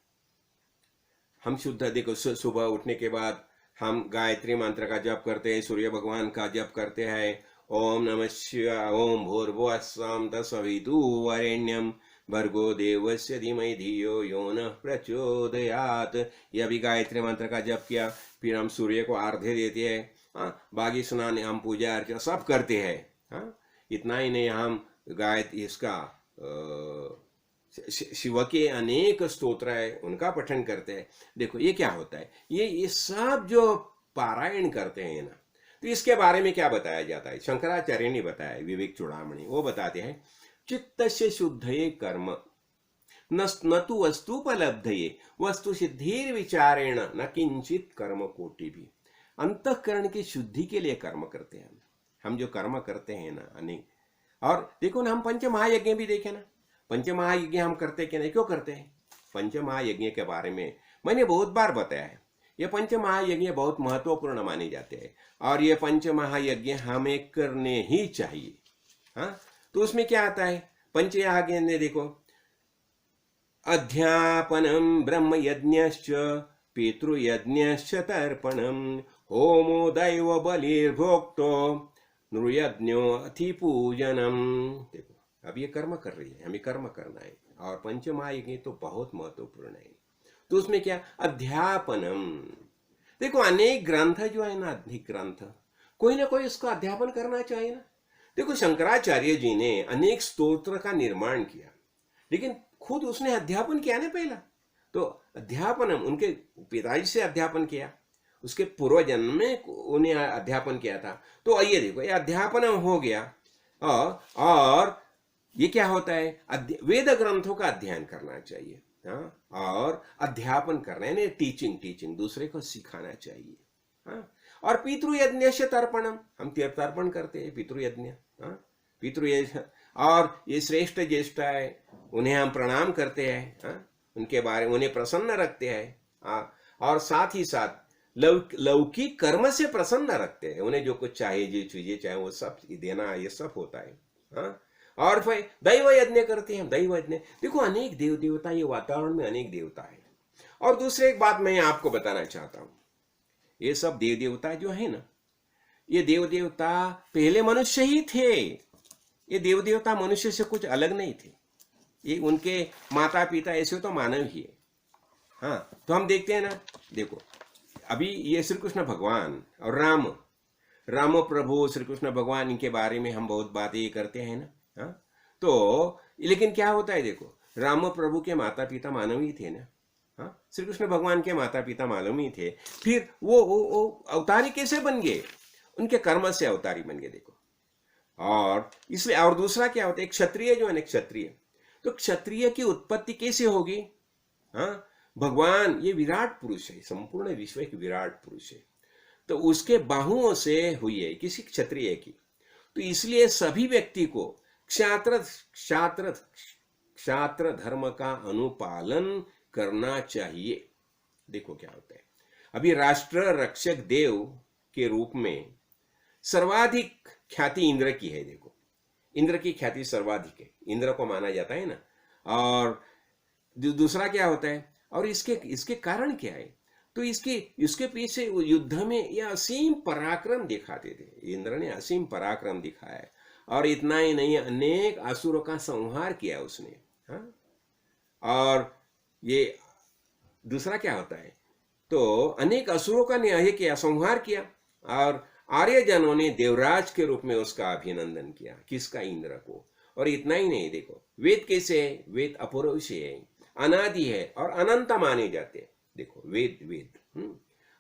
हम शुद्ध, देखो सुबह उठने के बाद हम गायत्री मंत्र का जप करते हैं, सूर्य भगवान का जप करते हैं, ओम नमः शिवाय, ओम भूर्भुवः स्वः तत्सवितुर्वरेण्यं भर्गो देवस्य धीमहि धियो यो नः प्रचोदयात्। यह भी गायत्री मंत्र का जप किया, फिर हम सूर्य को आर्घ्य देते हैं, हाँ, बाकी स्नान हम पूजा अर्चना सब करते हैं, हाँ, इतना ही नहीं, हम गायत्री इसका शिव के अनेक स्तोत्र है उनका पठन करते हैं। देखो ये क्या होता है, ये सब जो पारायण करते हैं ना, तो इसके बारे में क्या बताया जाता है, शंकराचार्य ने बताया, विवेक चूड़ामणि, वो बताते हैं चित्तस्य शुद्धये कर्म न तु वस्तुपलब्धये वस्तु सिद्धिर विचारेण न किंचित कर्म कोटि भी। अंतःकरण की शुद्धि के लिए कर्म करते हैं हम जो कर्म करते हैं ना अनेक। और देखो ना, हम पंच महायज्ञ भी देखे ना, पंच महायज्ञ हम करते कि नहीं, क्यों करते हैं, पंच महायज्ञ के बारे में मैंने बहुत बार बताया है। ये पंच महायज्ञ बहुत महत्वपूर्ण माने जाते हैं, और ये पंच महायज्ञ हमें करने ही चाहिए, हाँ। तो उसमें क्या आता है, पंच यज्ञ ने देखो, अध्यापनम ब्रह्म यज्ञश्च पितृयज्ञश्च तर्पणम होमो दैव बलिर्भोक्तो नृयज्ञो अति पूजनम। देखो अब ये कर्म कर रही है, हमें कर्म करना है, और पंचम आएगी तो बहुत महत्वपूर्ण है। तो उसमें क्या, अध्यापनम। देखो अनेक ग्रंथ जो है ना, अनेक ग्रंथ, कोई ना कोई उसका अध्यापन करना चाहिए ना। देखो शंकराचार्य जी ने अनेक स्तोत्र का निर्माण किया, लेकिन खुद उसने अध्यापन किया ना पहला। तो अध्यापनम, उनके पिताजी से अध्यापन किया, उसके पूर्व जन्म में उन्हें अध्यापन किया था। तो आइए देखो, ये अध्यापनम हो गया। और ये क्या होता है, वेद ग्रंथों का अध्ययन करना चाहिए। हाँ, और अध्यापन करना यानी टीचिंग, टीचिंग दूसरे को सिखाना चाहिए। हाँ, और पितृयज्ञ से तर्पणम, हम तर्पण करते हैं पितृयज्ञ। हाँ, पितृयज्ञ, और ये श्रेष्ठ ज्येष्ठ है, उन्हें हम प्रणाम करते हैं। हाँ, उनके बारे में उन्हें प्रसन्न रखते हैं। हाँ, और साथ ही साथ लौकिक कर्म से प्रसन्न रखते हैं, उन्हें जो कुछ चाहिए, जो चीजें चाहे वो सब देना, ये सब होता है। हाँ, और फिर दैव यज्ञ करते हैं, दैव यज्ञ। देखो अनेक देव देवता, ये वातावरण में अनेक देवता है। और दूसरी एक बात मैं आपको बताना चाहता हूं, ये सब देव देवता जो है ना, ये देव देवता पहले मनुष्य ही थे। ये देव देवता मनुष्य से कुछ अलग नहीं थे, ये उनके माता पिता ऐसे तो मानव ही है। हाँ, तो हम देखते हैं ना, देखो अभी ये श्री कृष्ण भगवान और राम प्रभु श्री कृष्ण भगवान, इनके बारे में हम बहुत बातें करते हैं ना। हाँ, तो लेकिन क्या होता है, देखो राम प्रभु के माता पिता मानव ही थे ना। हाँ, श्री कृष्ण भगवान के माता पिता मालूम ही थे, फिर वो अवतारी कैसे बन गए, उनके कर्म से अवतारी बन गए। देखो, और इसलिए, और दूसरा क्या होता है, एक क्षत्रिय जो है ना, क्षत्रिय, तो क्षत्रिय की उत्पत्ति कैसे होगी। हाँ, भगवान ये विराट पुरुष है, संपूर्ण विश्व एक विराट पुरुष है, तो उसके बाहुओं से हुई है किसी क्षत्रिय की। तो इसलिए सभी व्यक्ति को क्षात्र क्षात्र क्षात्र धर्म का अनुपालन करना चाहिए। देखो क्या होता है, अभी राष्ट्र रक्षक देव के रूप में सर्वाधिक ख्याति इंद्र की है। देखो इंद्र की ख्याति सर्वाधिक है, इंद्र को माना जाता है ना। और दूसरा क्या होता है, और इसके कारण क्या है, तो इसके पीछे युद्ध में यह असीम पराक्रम दिखाते थे। इंद्र ने असीम पराक्रम दिखाया, और इतना ही नहीं, अनेक असुरों का संहार किया उसने। हाँ, और ये दूसरा क्या होता है, तो अनेक असुरों का न्याय किया, संहार किया, और आर्यजनों ने देवराज के रूप में उसका अभिनंदन किया, किसका, इंद्र को। और इतना ही नहीं, देखो वेद कैसे है, वेद अपौरुषीय है, अनादि है और अनंत माने जाते हैं। देखो वेद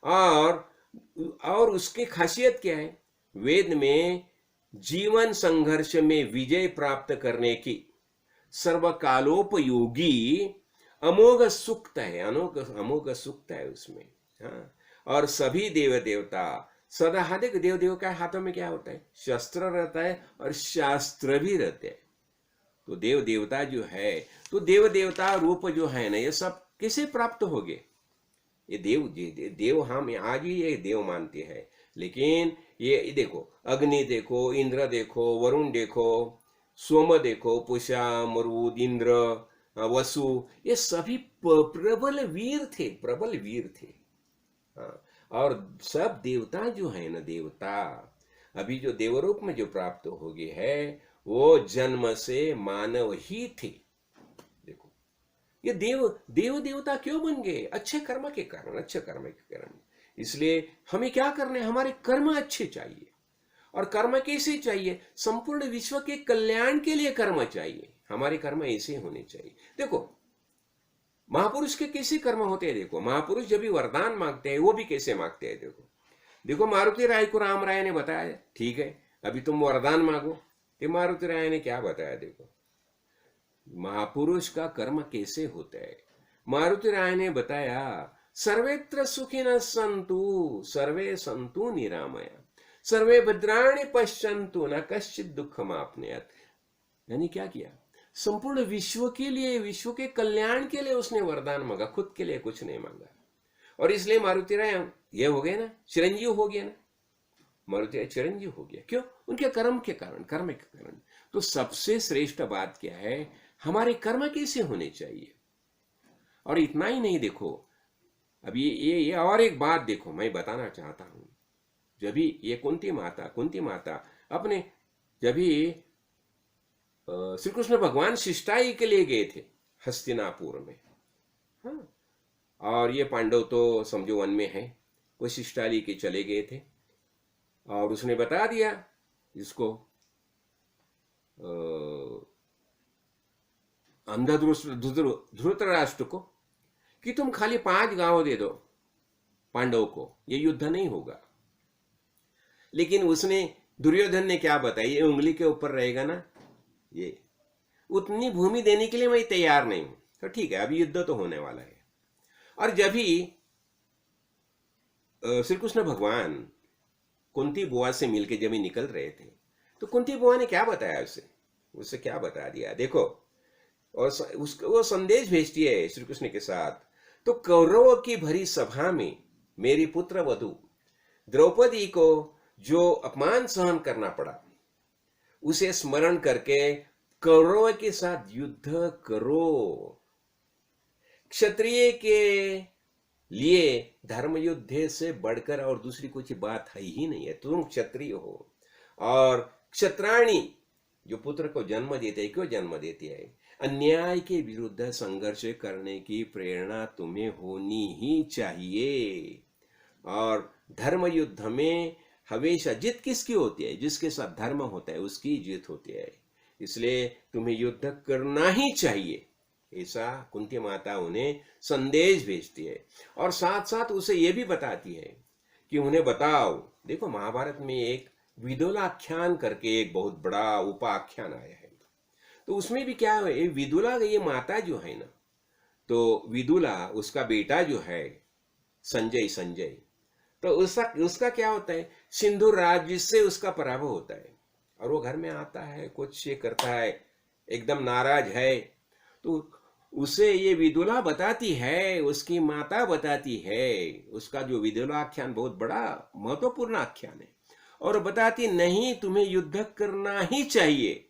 और उसकी खासियत क्या है, वेद में जीवन संघर्ष में विजय प्राप्त करने की सर्वकालोपयोगी अमोघ सूक्त है, अमोघ सूक्त है उसमें। हाँ, और सभी देव देवता सदा, देखो देव देव के हाथों में क्या होता है, शस्त्र रहता है और शास्त्र भी रहते हैं। तो देव देवता जो है, तो देव देवता रूप जो है ना, ये सब कैसे प्राप्त हो गए। ये देव हम आज ही ये देव मानते हैं, लेकिन ये देखो अग्नि देखो, इंद्र देखो, वरुण देखो, सोम देखो, पुषा, मरुद, इंद्र, वसु, ये सभी प्रबल वीर थे, प्रबल वीर थे। हाँ, और सब देवता जो है ना, देवता अभी जो देवरूप में जो प्राप्त हो गए है, वो जन्म से मानव ही थे। देखो ये देव देवता क्यों बन गए, अच्छे कर्म के कारण, अच्छे कर्म के कारण। इसलिए हमें क्या करना है, हमारे कर्म अच्छे चाहिए। और कर्म कैसे चाहिए, संपूर्ण विश्व के कल्याण के लिए कर्म चाहिए। हमारे कर्म ऐसे होने चाहिए। देखो महापुरुष के कैसे कर्म होते हैं, देखो महापुरुष जब भी वरदान मांगते हैं, वो भी कैसे मांगते हैं। देखो मारुति राय को राम राय ने बताया, ठीक है अभी तुम वरदान मांगो। ये मारुति राय ने क्या बताया, देखो महापुरुष का कर्म कैसे होता है। मारुति राय ने बताया, सर्वेत्र सुखिनः सन्तु सर्वे सन्तु निरामया सर्वे भद्राणि पश्यन्तु न कश्चित् दुःखमाप्नुयात्। यानी क्या किया, संपूर्ण विश्व के लिए, विश्व के कल्याण के लिए उसने वरदान मांगा, खुद के लिए कुछ नहीं मांगा। और इसलिए मारुति राय ये हो गए ना, चिरंजीव हो गया ना, मारुति राय चिरंजीव हो गया। क्यों, उनके कर्म के कारण, कर्म के कारण। तो सबसे श्रेष्ठ बात क्या है, हमारे कर्म कैसे होने चाहिए। और इतना ही नहीं, देखो अभी ये और एक बात देखो मैं बताना चाहता हूं। जब भी ये कुंती माता अपने, जब भी श्री कृष्ण भगवान शिष्टाई के लिए गए थे, हस्तिनापुर में। हाँ, और ये पांडव तो समझो वन में है, वो शिष्टाली के चले गए थे और उसने बता दिया इसको धृतराष्ट्र को कि तुम खाली 5 गांव दे दो पांडव को, ये युद्ध नहीं होगा। लेकिन उसने, दुर्योधन ने क्या बताया, ये उंगली के ऊपर रहेगा ना, ये उतनी भूमि देने के लिए मैं तैयार नहीं हूं। तो ठीक है, अभी युद्ध तो होने वाला है। और जब ही श्री कृष्ण भगवान कुंती बुआ से मिलके जब ही निकल रहे थे, तो कुंती बुआ ने क्या बताया उससे क्या बता दिया देखो, और उसको वो संदेश भेजती है श्री कृष्ण के साथ। तो कौरवों की भरी सभा में मेरी पुत्र वधु द्रौपदी को जो अपमान सहन करना पड़ा, उसे स्मरण करके कौरवों के साथ युद्ध करो। क्षत्रिय के लिए धर्म युद्ध से बढ़कर और दूसरी कुछ बात है ही नहीं है। तुम क्षत्रिय हो, और क्षत्राणी जो पुत्र को जन्म देते हैं, क्यों जन्म देती है? अन्याय के विरुद्ध संघर्ष करने की प्रेरणा तुम्हें होनी ही चाहिए। और धर्म युद्ध में हमेशा जीत किसकी होती है? जिसके साथ धर्म होता है उसकी जीत होती है। इसलिए तुम्हें युद्ध करना ही चाहिए, ऐसा कुंती माता उन्हें संदेश भेजती है। और साथ साथ उसे यह भी बताती है कि उन्हें बताओ, देखो महाभारत में एक विदुलाख्यान करके एक बहुत बड़ा उपाख्यान आया है। तो उसमें भी क्या है, विदुला ये माता जो है ना, तो विदुला उसका बेटा जो है संजय, तो उसका क्या होता है, सिंधु राज्य से उसका पराभव होता है और वो घर में आता है, कुछ ये करता है, एकदम नाराज है। तो उसे ये विदुला बताती है, उसकी माता बताती है, उसका जो विदुला आख्यान बहुत बड़ा महत्वपूर्ण आख्यान है, और बताती नहीं तुम्हें युद्ध करना ही चाहिए,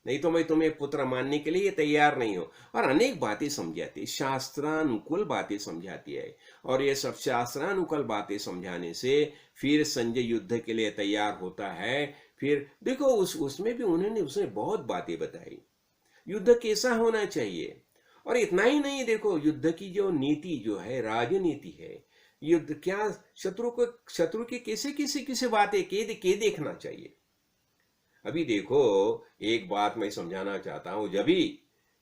नहीं तो मैं तुम्हें पुत्र मानने के लिए तैयार नहीं हूं। और अनेक बातें समझाती, शास्त्रानुकूल बातें समझाती है। और ये सब शास्त्रानुकूल बातें समझाने से फिर संजय युद्ध के लिए तैयार होता है। फिर देखो उसमें भी उसने बहुत बातें बताई, युद्ध कैसा होना चाहिए। और इतना ही नहीं, देखो युद्ध की जो नीति जो है, राजनीति है, युद्ध क्या, शत्रु की कैसे बातें के देखना चाहिए। अभी देखो एक बात मैं समझाना चाहता हूं, जब भी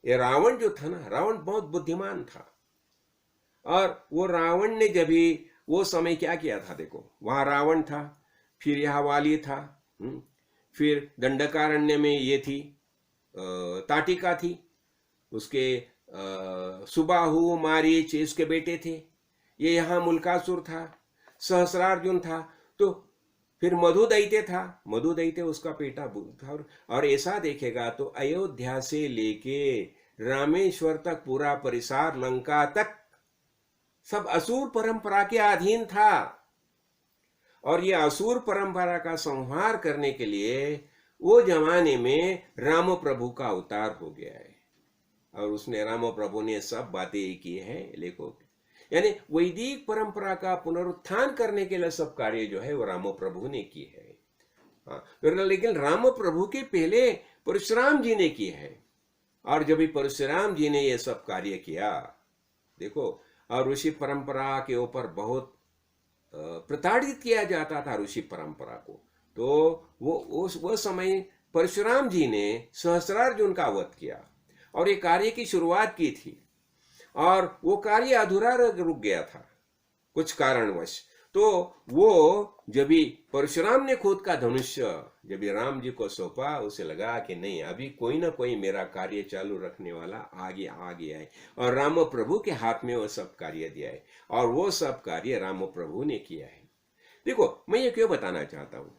ये रावण जो था ना, रावण बहुत बुद्धिमान था, और वो रावण ने जब भी वो समय क्या किया था, देखो वहां रावण था, फिर यहाँ वाली था, फिर दंडकारण्य में ये थी ताटिका थी, उसके सुबाहु मारीच इसके बेटे थे, ये यहाँ मुल्कासुर था, सहस्रार्जुन था, तो फिर मधुदैत्य था, मधुदैत्य उसका बेटा था। और ऐसा देखेगा तो अयोध्या से लेके रामेश्वर तक पूरा परिसार, लंका तक सब असुर परंपरा के अधीन था। और ये असुर परंपरा का संहार करने के लिए वो जमाने में राम प्रभु का अवतार हो गया है, और उसने राम प्रभु ने सब बातें की है लेखो, यानी वैदिक परंपरा का पुनरुत्थान करने के लिए सब कार्य जो है वो राम प्रभु ने की है। हाँ, लेकिन राम प्रभु के पहले परशुराम जी ने की है, और जब भी परशुराम जी ने ये सब कार्य किया, देखो, और ऋषि परंपरा के ऊपर बहुत प्रताड़ित किया जाता था ऋषि परंपरा को, तो वो समय परशुराम जी ने सहस्रार्जुन का वध किया और ये कार्य की शुरुआत की थी, और वो कार्य अधूरा रुक गया था कुछ कारणवश। तो वो जब भी परशुराम ने खुद का धनुष्य जब भी राम जी को सौंपा, उसे लगा कि नहीं, अभी कोई ना कोई मेरा कार्य चालू रखने वाला आगे आ गया है, और राम प्रभु के हाथ में वो सब कार्य दिया है, और वो सब कार्य राम प्रभु ने किया है। देखो मैं ये क्यों बताना चाहता हूं,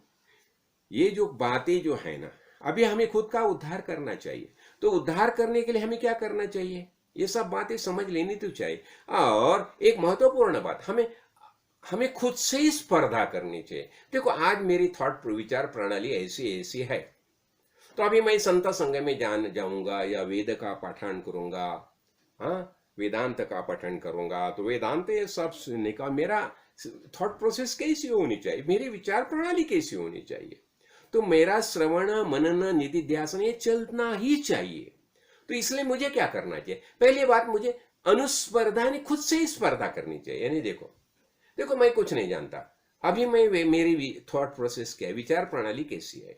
ये जो बातें जो है ना, अभी हमें खुद का उद्धार करना चाहिए। तो उद्धार करने के लिए हमें क्या करना चाहिए, ये सब बातें समझ लेनी तो चाहिए। और एक महत्वपूर्ण बात, हमें खुद से ही स्पर्धा करनी चाहिए। देखो आज मेरी थॉट विचार प्रणाली ऐसी है, तो अभी मैं संत संघ में जाऊंगा या वेद का पाठन करूंगा, हाँ, वेदांत का पठन करूंगा, तो वेदांत ये सब सुनने का मेरा थॉट प्रोसेस कैसी होनी चाहिए, मेरी विचार प्रणाली कैसी होनी चाहिए। तो मेरा श्रवण मनन निधि ध्यान ये चलना ही चाहिए। तो इसलिए मुझे क्या करना चाहिए? पहली बात, मुझे अनुस्पर्धा यानी खुद से ही स्पर्धा करनी चाहिए। यानी देखो देखो मैं कुछ नहीं जानता, अभी मेरी थॉट प्रोसेस क्या है, विचार प्रणाली कैसी है,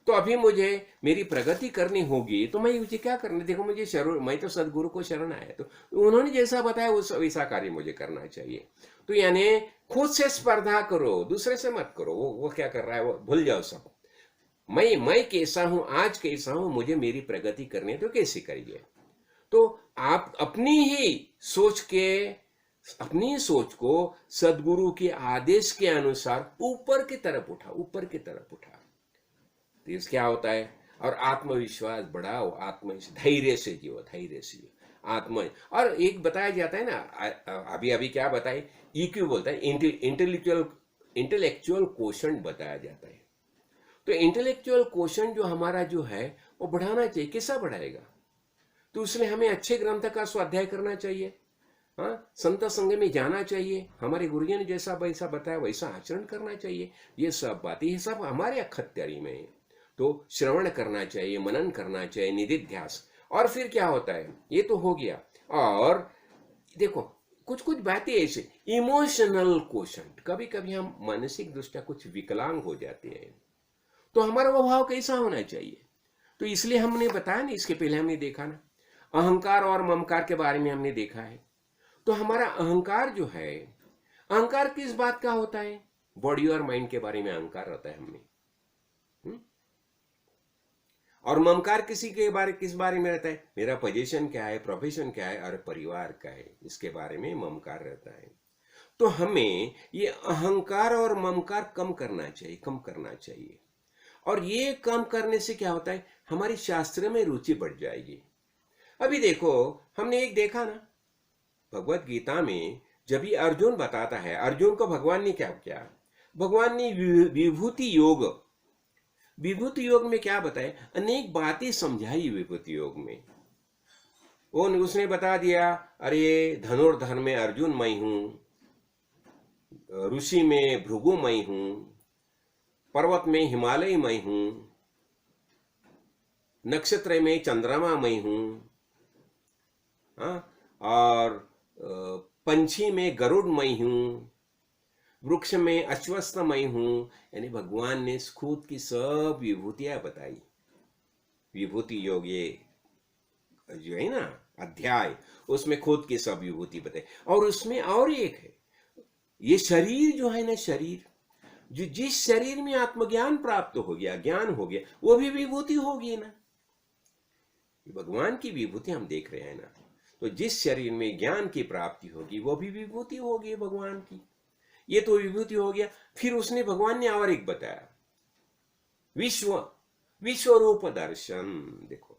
तो अभी मुझे मेरी प्रगति करनी होगी, तो मुझे क्या करना? देखो मुझे शरण, मैं तो सदगुरु को शरण आया, तो उन्होंने जैसा बताया वो वैसा कार्य मुझे करना चाहिए। तो यानी खुद से स्पर्धा करो, दूसरे से मत करो। वो क्या कर रहा है वो भूल जाओ सब। मैं कैसा हूं, आज कैसा हूं, मुझे मेरी प्रगति करनी है, तो कैसे करिए? तो आप अपनी सोच को सदगुरु के आदेश के अनुसार ऊपर की तरफ उठा, ऊपर की तरफ उठा। तो इस क्या होता है? और आत्मविश्वास बढ़ाओ, धैर्य से जियो, धैर्य से जियो। और एक बताया जाता है ना, अभी अभी क्या बताए, ईक्यू बोलता है, इंटेलेक्चुअल क्वोशंट बताया जाता है। तो इंटेलेक्चुअल क्वोशंट जो हमारा जो है वो बढ़ाना चाहिए। कैसा बढ़ाएगा? तो उसमें हमें अच्छे ग्रंथ का स्वाध्याय करना चाहिए, हाँ, संत संग में जाना चाहिए, हमारे गुरुजी ने जैसा वैसा बताया वैसा आचरण करना चाहिए। ये सब बातें, ये सब हमारे अखत्यारी में है। तो श्रवण करना चाहिए, मनन करना चाहिए, निधिध्यास। और फिर क्या होता है, ये तो हो गया। और देखो कुछ कुछ बातें ऐसे, इमोशनल क्वोशंट, कभी कभी हम मानसिक दृष्टया कुछ विकलांग हो जाते हैं, तो हमारा वो भाव कैसा होना चाहिए? तो इसलिए हमने बताया ना, इसके पहले हमने देखा ना, अहंकार और ममकार के बारे में हमने देखा है। तो हमारा अहंकार जो है, अहंकार किस बात का होता है? बॉडी और माइंड के बारे में अहंकार रहता है हमें। और ममकार किस बारे में रहता है? मेरा पोजीशन क्या है, प्रोफेशन क्या है और परिवार क्या है, इसके बारे में ममकार रहता है। तो हमें ये अहंकार और ममकार कम करना चाहिए। और ये कम करने से क्या होता है, हमारी शास्त्र में रुचि बढ़ जाएगी। अभी देखो, हमने एक देखा ना, भगवत गीता में जब ये अर्जुन बताता है, अर्जुन को भगवान ने क्या किया? भगवान ने विभूति योग में क्या बताया? अनेक बातें समझाई विभूति योग में। उसने बता दिया, अरे धनुर्धर में अर्जुन मैं हूं, ऋषि में भृगु मैं हूं, पर्वत में हिमालय मैं हूं, नक्षत्र में चंद्रमा मैं हूं, और पंछी में गरुड़ मैं हूं, वृक्ष में अश्वत्थ मैं हूं। यानी भगवान ने खुद की सब विभूतियां बताई। विभूति योग ये जो है ना अध्याय, उसमें खुद की सब विभूति बताई। और उसमें और एक है, ये शरीर जो है ना, शरीर जो, जिस शरीर में आत्मज्ञान प्राप्त हो गया, ज्ञान हो गया, वो भी विभूति होगी ना। भगवान की विभूति हम देख रहे हैं ना, तो जिस शरीर में ज्ञान की प्राप्ति होगी वो भी विभूति होगी भगवान की। ये तो विभूति हो गया। फिर उसने, भगवान ने और एक बताया, विश्वरूप दर्शन। देखो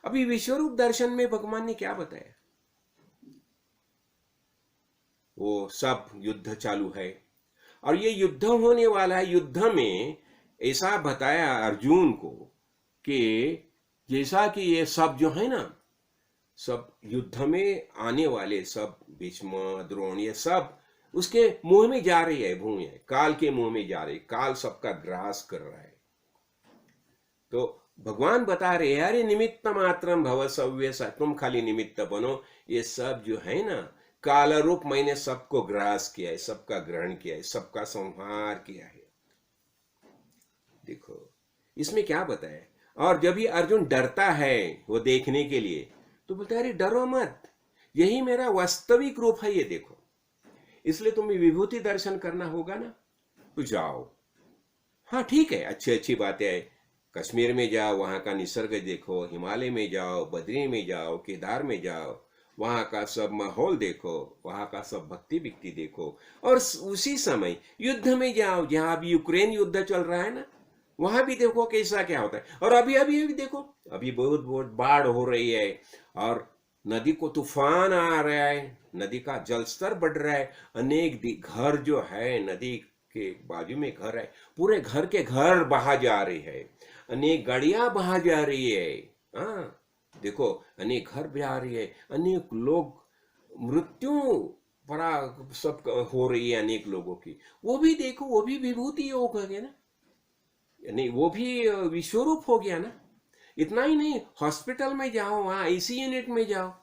अभी विश्वरूप दर्शन में भगवान ने क्या बताया? वो सब युद्ध चालू है और ये युद्ध होने वाला है। युद्ध में ऐसा बताया अर्जुन को कि जैसा कि ये सब जो है ना, सब युद्ध में आने वाले सब, भीष्म, द्रोण, ये सब उसके मुंह में जा रही है, भूमि है, काल के मुंह में जा रही, काल सबका ग्रास कर रहा है। तो भगवान बता रहे हैं, अरे निमित्त मात्रम भव सव्यसा, तुम खाली निमित्त बनो। ये सब जो है ना, काल रूप मैंने सबको ग्रास किया है, सबका ग्रहण किया है, सबका संहार किया है। देखो इसमें क्या बताया। और जब ये अर्जुन डरता है वो देखने के लिए, तो बोलता है अरे डरो मत, यही मेरा वास्तविक रूप है, ये देखो। इसलिए तुम्हें विभूति दर्शन करना होगा ना, तो जाओ। हाँ ठीक है, अच्छी अच्छी बातें है, कश्मीर में जाओ, वहां का निसर्ग देखो, हिमालय में जाओ, बद्री में जाओ, केदार में जाओ, वहां का सब माहौल देखो, वहां का सब भक्ति विक्ति देखो। और उसी समय युद्ध में जाओ, जहां अभी यूक्रेन युद्ध चल रहा है ना, वहां भी देखो कैसा क्या होता है। और अभी अभी देखो, अभी बहुत बहुत बाढ़ हो रही है और नदी को तूफान आ रहा है, नदी का जलस्तर बढ़ रहा है। अनेक घर जो है, नदी के बाजू में घर है, पूरे घर के घर बहा जा रही है, अनेक गाड़ियां बहा जा रही है। हाँ देखो, अनेक घर बहा रही है, अनेक लोग मृत्यु पड़ा सब हो रही है अनेक लोगों की। वो भी देखो, वो भी विभूति योग हो गया ना, नहीं वो भी विश्वरूप हो गया ना। इतना ही नहीं, हॉस्पिटल में जाओ, वहां आईसी यूनिट में जाओ,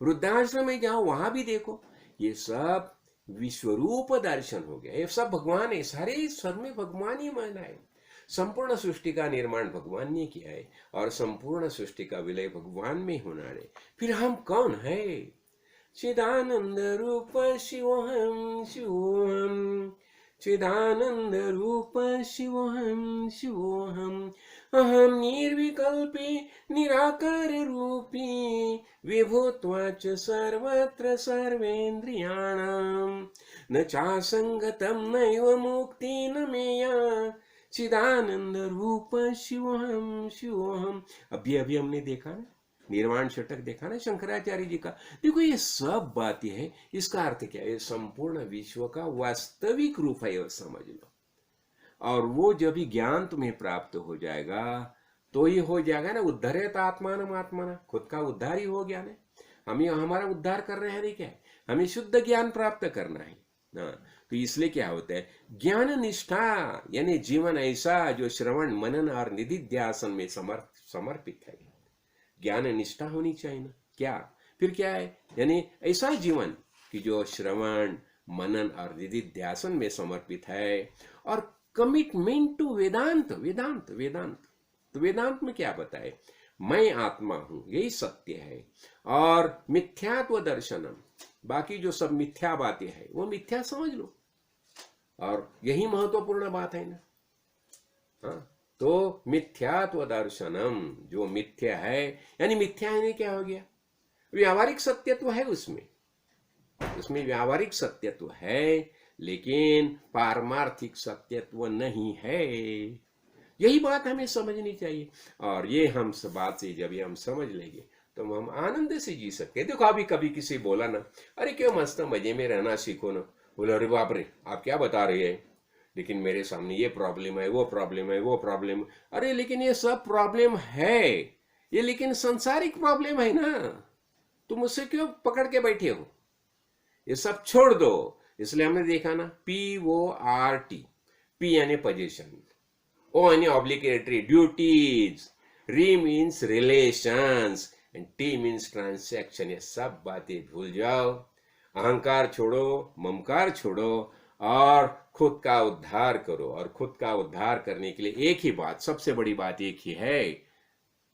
वृद्धाश्रम में जाओ, वहां भी देखो, ये सब विश्वरूप दर्शन हो गया। ये सब भगवान है, सारे ईश्वर में भगवान ही माना है। संपूर्ण सृष्टि का निर्माण भगवान ने किया है और संपूर्ण सृष्टि का विलय भगवान में होना है। फिर हम कौन है? चिदानंद रूप शिवोहम शिवोहम, चिदानंद रूप शिवोहम शिवोहम, अहम निर्विकल्पी निराकार रूपी, विभूत्वा च सर्वत्र सर्वेन्द्रियाणाम, न चासंगतम नैव मुक्ति न मेया, चिदानंद रूप शिवोहम शिवोहम। अभी अभी हमने देखा ना, निर्वाण षटक देखा ना शंकराचार्य जी का। देखो ये सब बातें है, इसका अर्थ क्या है? संपूर्ण विश्व का वास्तविक रूप है, समझ लो। और वो जब भी ज्ञान तुम्हें प्राप्त हो जाएगा तो ये हो जाएगा ना, उद्धरेत आत्मानम आत्मना, खुद का उद्धार ही हो गया ना। हम ये हमारा उद्धार कर रहे हैं नहीं, क्या है? हमें शुद्ध ज्ञान प्राप्त करना है ना। तो इसलिए क्या होता है? ज्ञान निष्ठा, यानी जीवन ऐसा जो श्रवण मनन और निधिध्यासन में समर्पित है। ज्ञान निष्ठा होनी चाहिए ना। क्या फिर क्या है? यानी ऐसा जीवन कि जो श्रवण मनन और निधिध्यासन में समर्पित है, और कमिटमेंट टू वेदांत। वेदांत वेदांत तो वेदांत में क्या बताए? मैं आत्मा हूं, यही सत्य है, और मिथ्यात्व दर्शनम, बाकी जो सब मिथ्या बातें हैं वो मिथ्या समझ लो, और यही महत्वपूर्ण बात है ना। हाँ, तो मिथ्यात्व दर्शनम, जो मिथ्या है, यानी मिथ्या है क्या हो गया? व्यावहारिक सत्यत्व है उसमें, उसमें व्यावहारिक सत्यत्व है, लेकिन पारमार्थिक सत्यत्व नहीं है। यही बात हमें समझनी चाहिए, और ये हम सब बात से जब हम समझ लेंगे तो हम आनंद से जी सकते हैं। देखो अभी कभी किसी बोला ना, अरे क्यों मस्त मजे में रहना सीखो ना, बोले अरे बाप रे आप क्या बता रहे हैं, लेकिन मेरे सामने ये प्रॉब्लम है, वो प्रॉब्लम है, वो प्रॉब्लम। अरे लेकिन ये सब प्रॉब्लम है, ये लेकिन सांसारिक प्रॉब्लम है ना, तुम उससे क्यों पकड़ के बैठे हो? ये सब छोड़ दो। इसलिए हमने देखा ना, PORT, P यानी पोजीशन, O यानी ऑब्लिगेटरी ड्यूटीज, री means relations, and T means transaction. ये सब बातें भूल जाओ, अहंकार छोड़ो, ममकार छोड़ो, और खुद का उद्धार करो। और खुद का उद्धार करने के लिए एक ही बात, सबसे बड़ी बात एक ही है,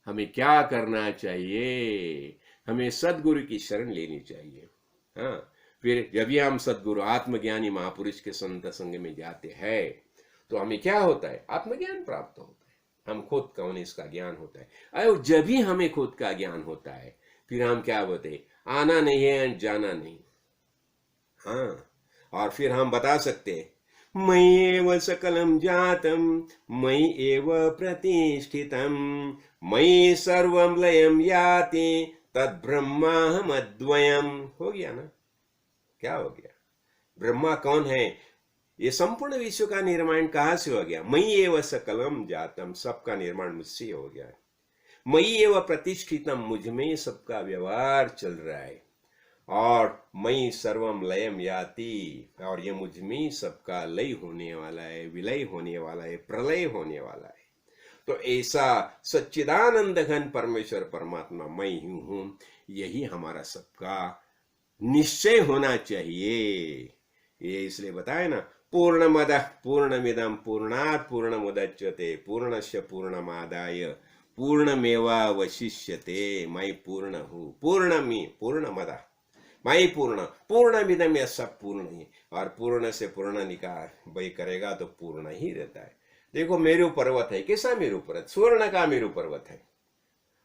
हमें क्या करना चाहिए? हमें सदगुरु की शरण लेनी चाहिए। हाँ, फिर जब भी हम सदगुरु आत्मज्ञानी महापुरुष के संत संग में जाते हैं तो हमें क्या होता है? आत्मज्ञान प्राप्त होता है। हम खुद कौन, इसका ज्ञान होता है। और जब भी हमें खुद का ज्ञान होता है, फिर हम क्या बोलते? आना नहीं है, जाना नहीं। हाँ, और फिर हम बता सकते हैं, मयि एव सकलम जातम, मयि एव प्रतिष्ठितम, मयि सर्वम लयम याति, तद ब्रह्माहम अद्वयम। हो गया ना? क्या हो गया? ब्रह्मा कौन है? ये संपूर्ण विश्व का निर्माण कहां से हो गया? मयि एव सकलम जातम, सबका निर्माण मुझसे हो गया। मयि एव प्रतिष्ठितम, मुझ में सबका व्यवहार चल रहा है। और मयि सर्वम लयम याति, और ये मुझ में सबका लय होने वाला है, विलय होने वाला है, प्रलय होने वाला है। तो ऐसा सच्चिदानंद घन परमेश्वर परमात्मा मैं ही हूं, यही हमारा सबका निश्चय होना चाहिए। ये इसलिए बताया ना, पूर्णमदः पूर्णमिदं पूर्णात् पूर्णमुदच्यते पूर्णस्य पूर्णमादाय पूर्णमेवावशिष्यते। मैं पूर्ण हूं, पूर्णमदः, मैं पूर्णमिदं, यह सब पूर्ण ही, और पूर्ण से पूर्ण निकाल वही करेगा तो पूर्ण ही रहता है। देखो मेरु पर्वत है, कैसा मेरु पर्वत? स्वर्ण का मेरु पर्वत है,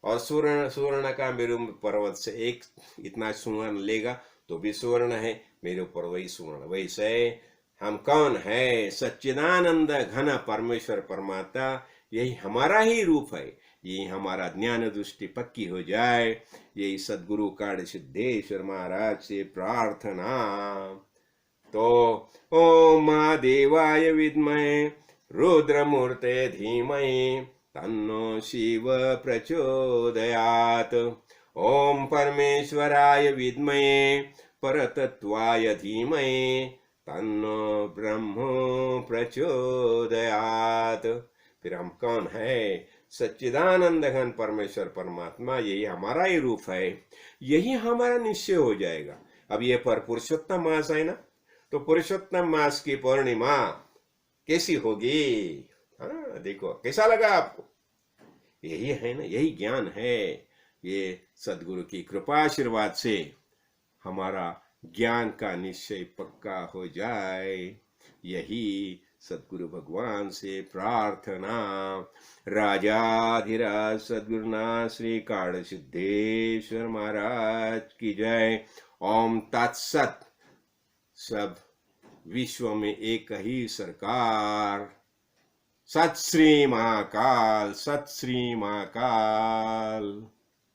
और सुवर्ण का मेरु पर्वत से एक इतना सुवर्ण लेगा तो भी सुवर्ण है, मेरु पर्वत ही सुवर्ण। वैसे हम कौन है? सच्चिदानंद घन परमेश्वर परमात्मा, यही हमारा ही रूप है। यही हमारा ज्ञान दृष्टि पक्की हो जाए, यही सदगुरु काड़ सिद्धेश्वर महाराज से प्रार्थना। तो ओम महादेवाय विद्महे रुद्रमूर्ते धीमहि तन्नो शिव प्रचोदयात्। ओम परमेश्वराय विद्महे परतत्वाय धीमहि तन्नो ब्रह्म प्रचोदयात्। फिर हम कौन है? सच्चिदानंद घन परमेश्वर परमात्मा, यही हमारा ही रूप है, यही हमारा निश्चय हो जाएगा। अब ये पर पुरुषोत्तम मास है ना, तो पुरुषोत्तम मास की पूर्णिमा कैसी होगी? हाँ, देखो कैसा लगा आपको? यही है ना, यही ज्ञान है। ये सदगुरु की कृपा आशीर्वाद से हमारा ज्ञान का निश्चय पक्का हो जाए, यही सदगुरु भगवान से प्रार्थना। राजाधिराज सदगुरुनाथ श्री काड़ सिद्धेश्वर महाराज की जय। ओम तत्सत। सब विश्व में एक ही सरकार। सत श्री महाकाल, सत श्री महाकाल।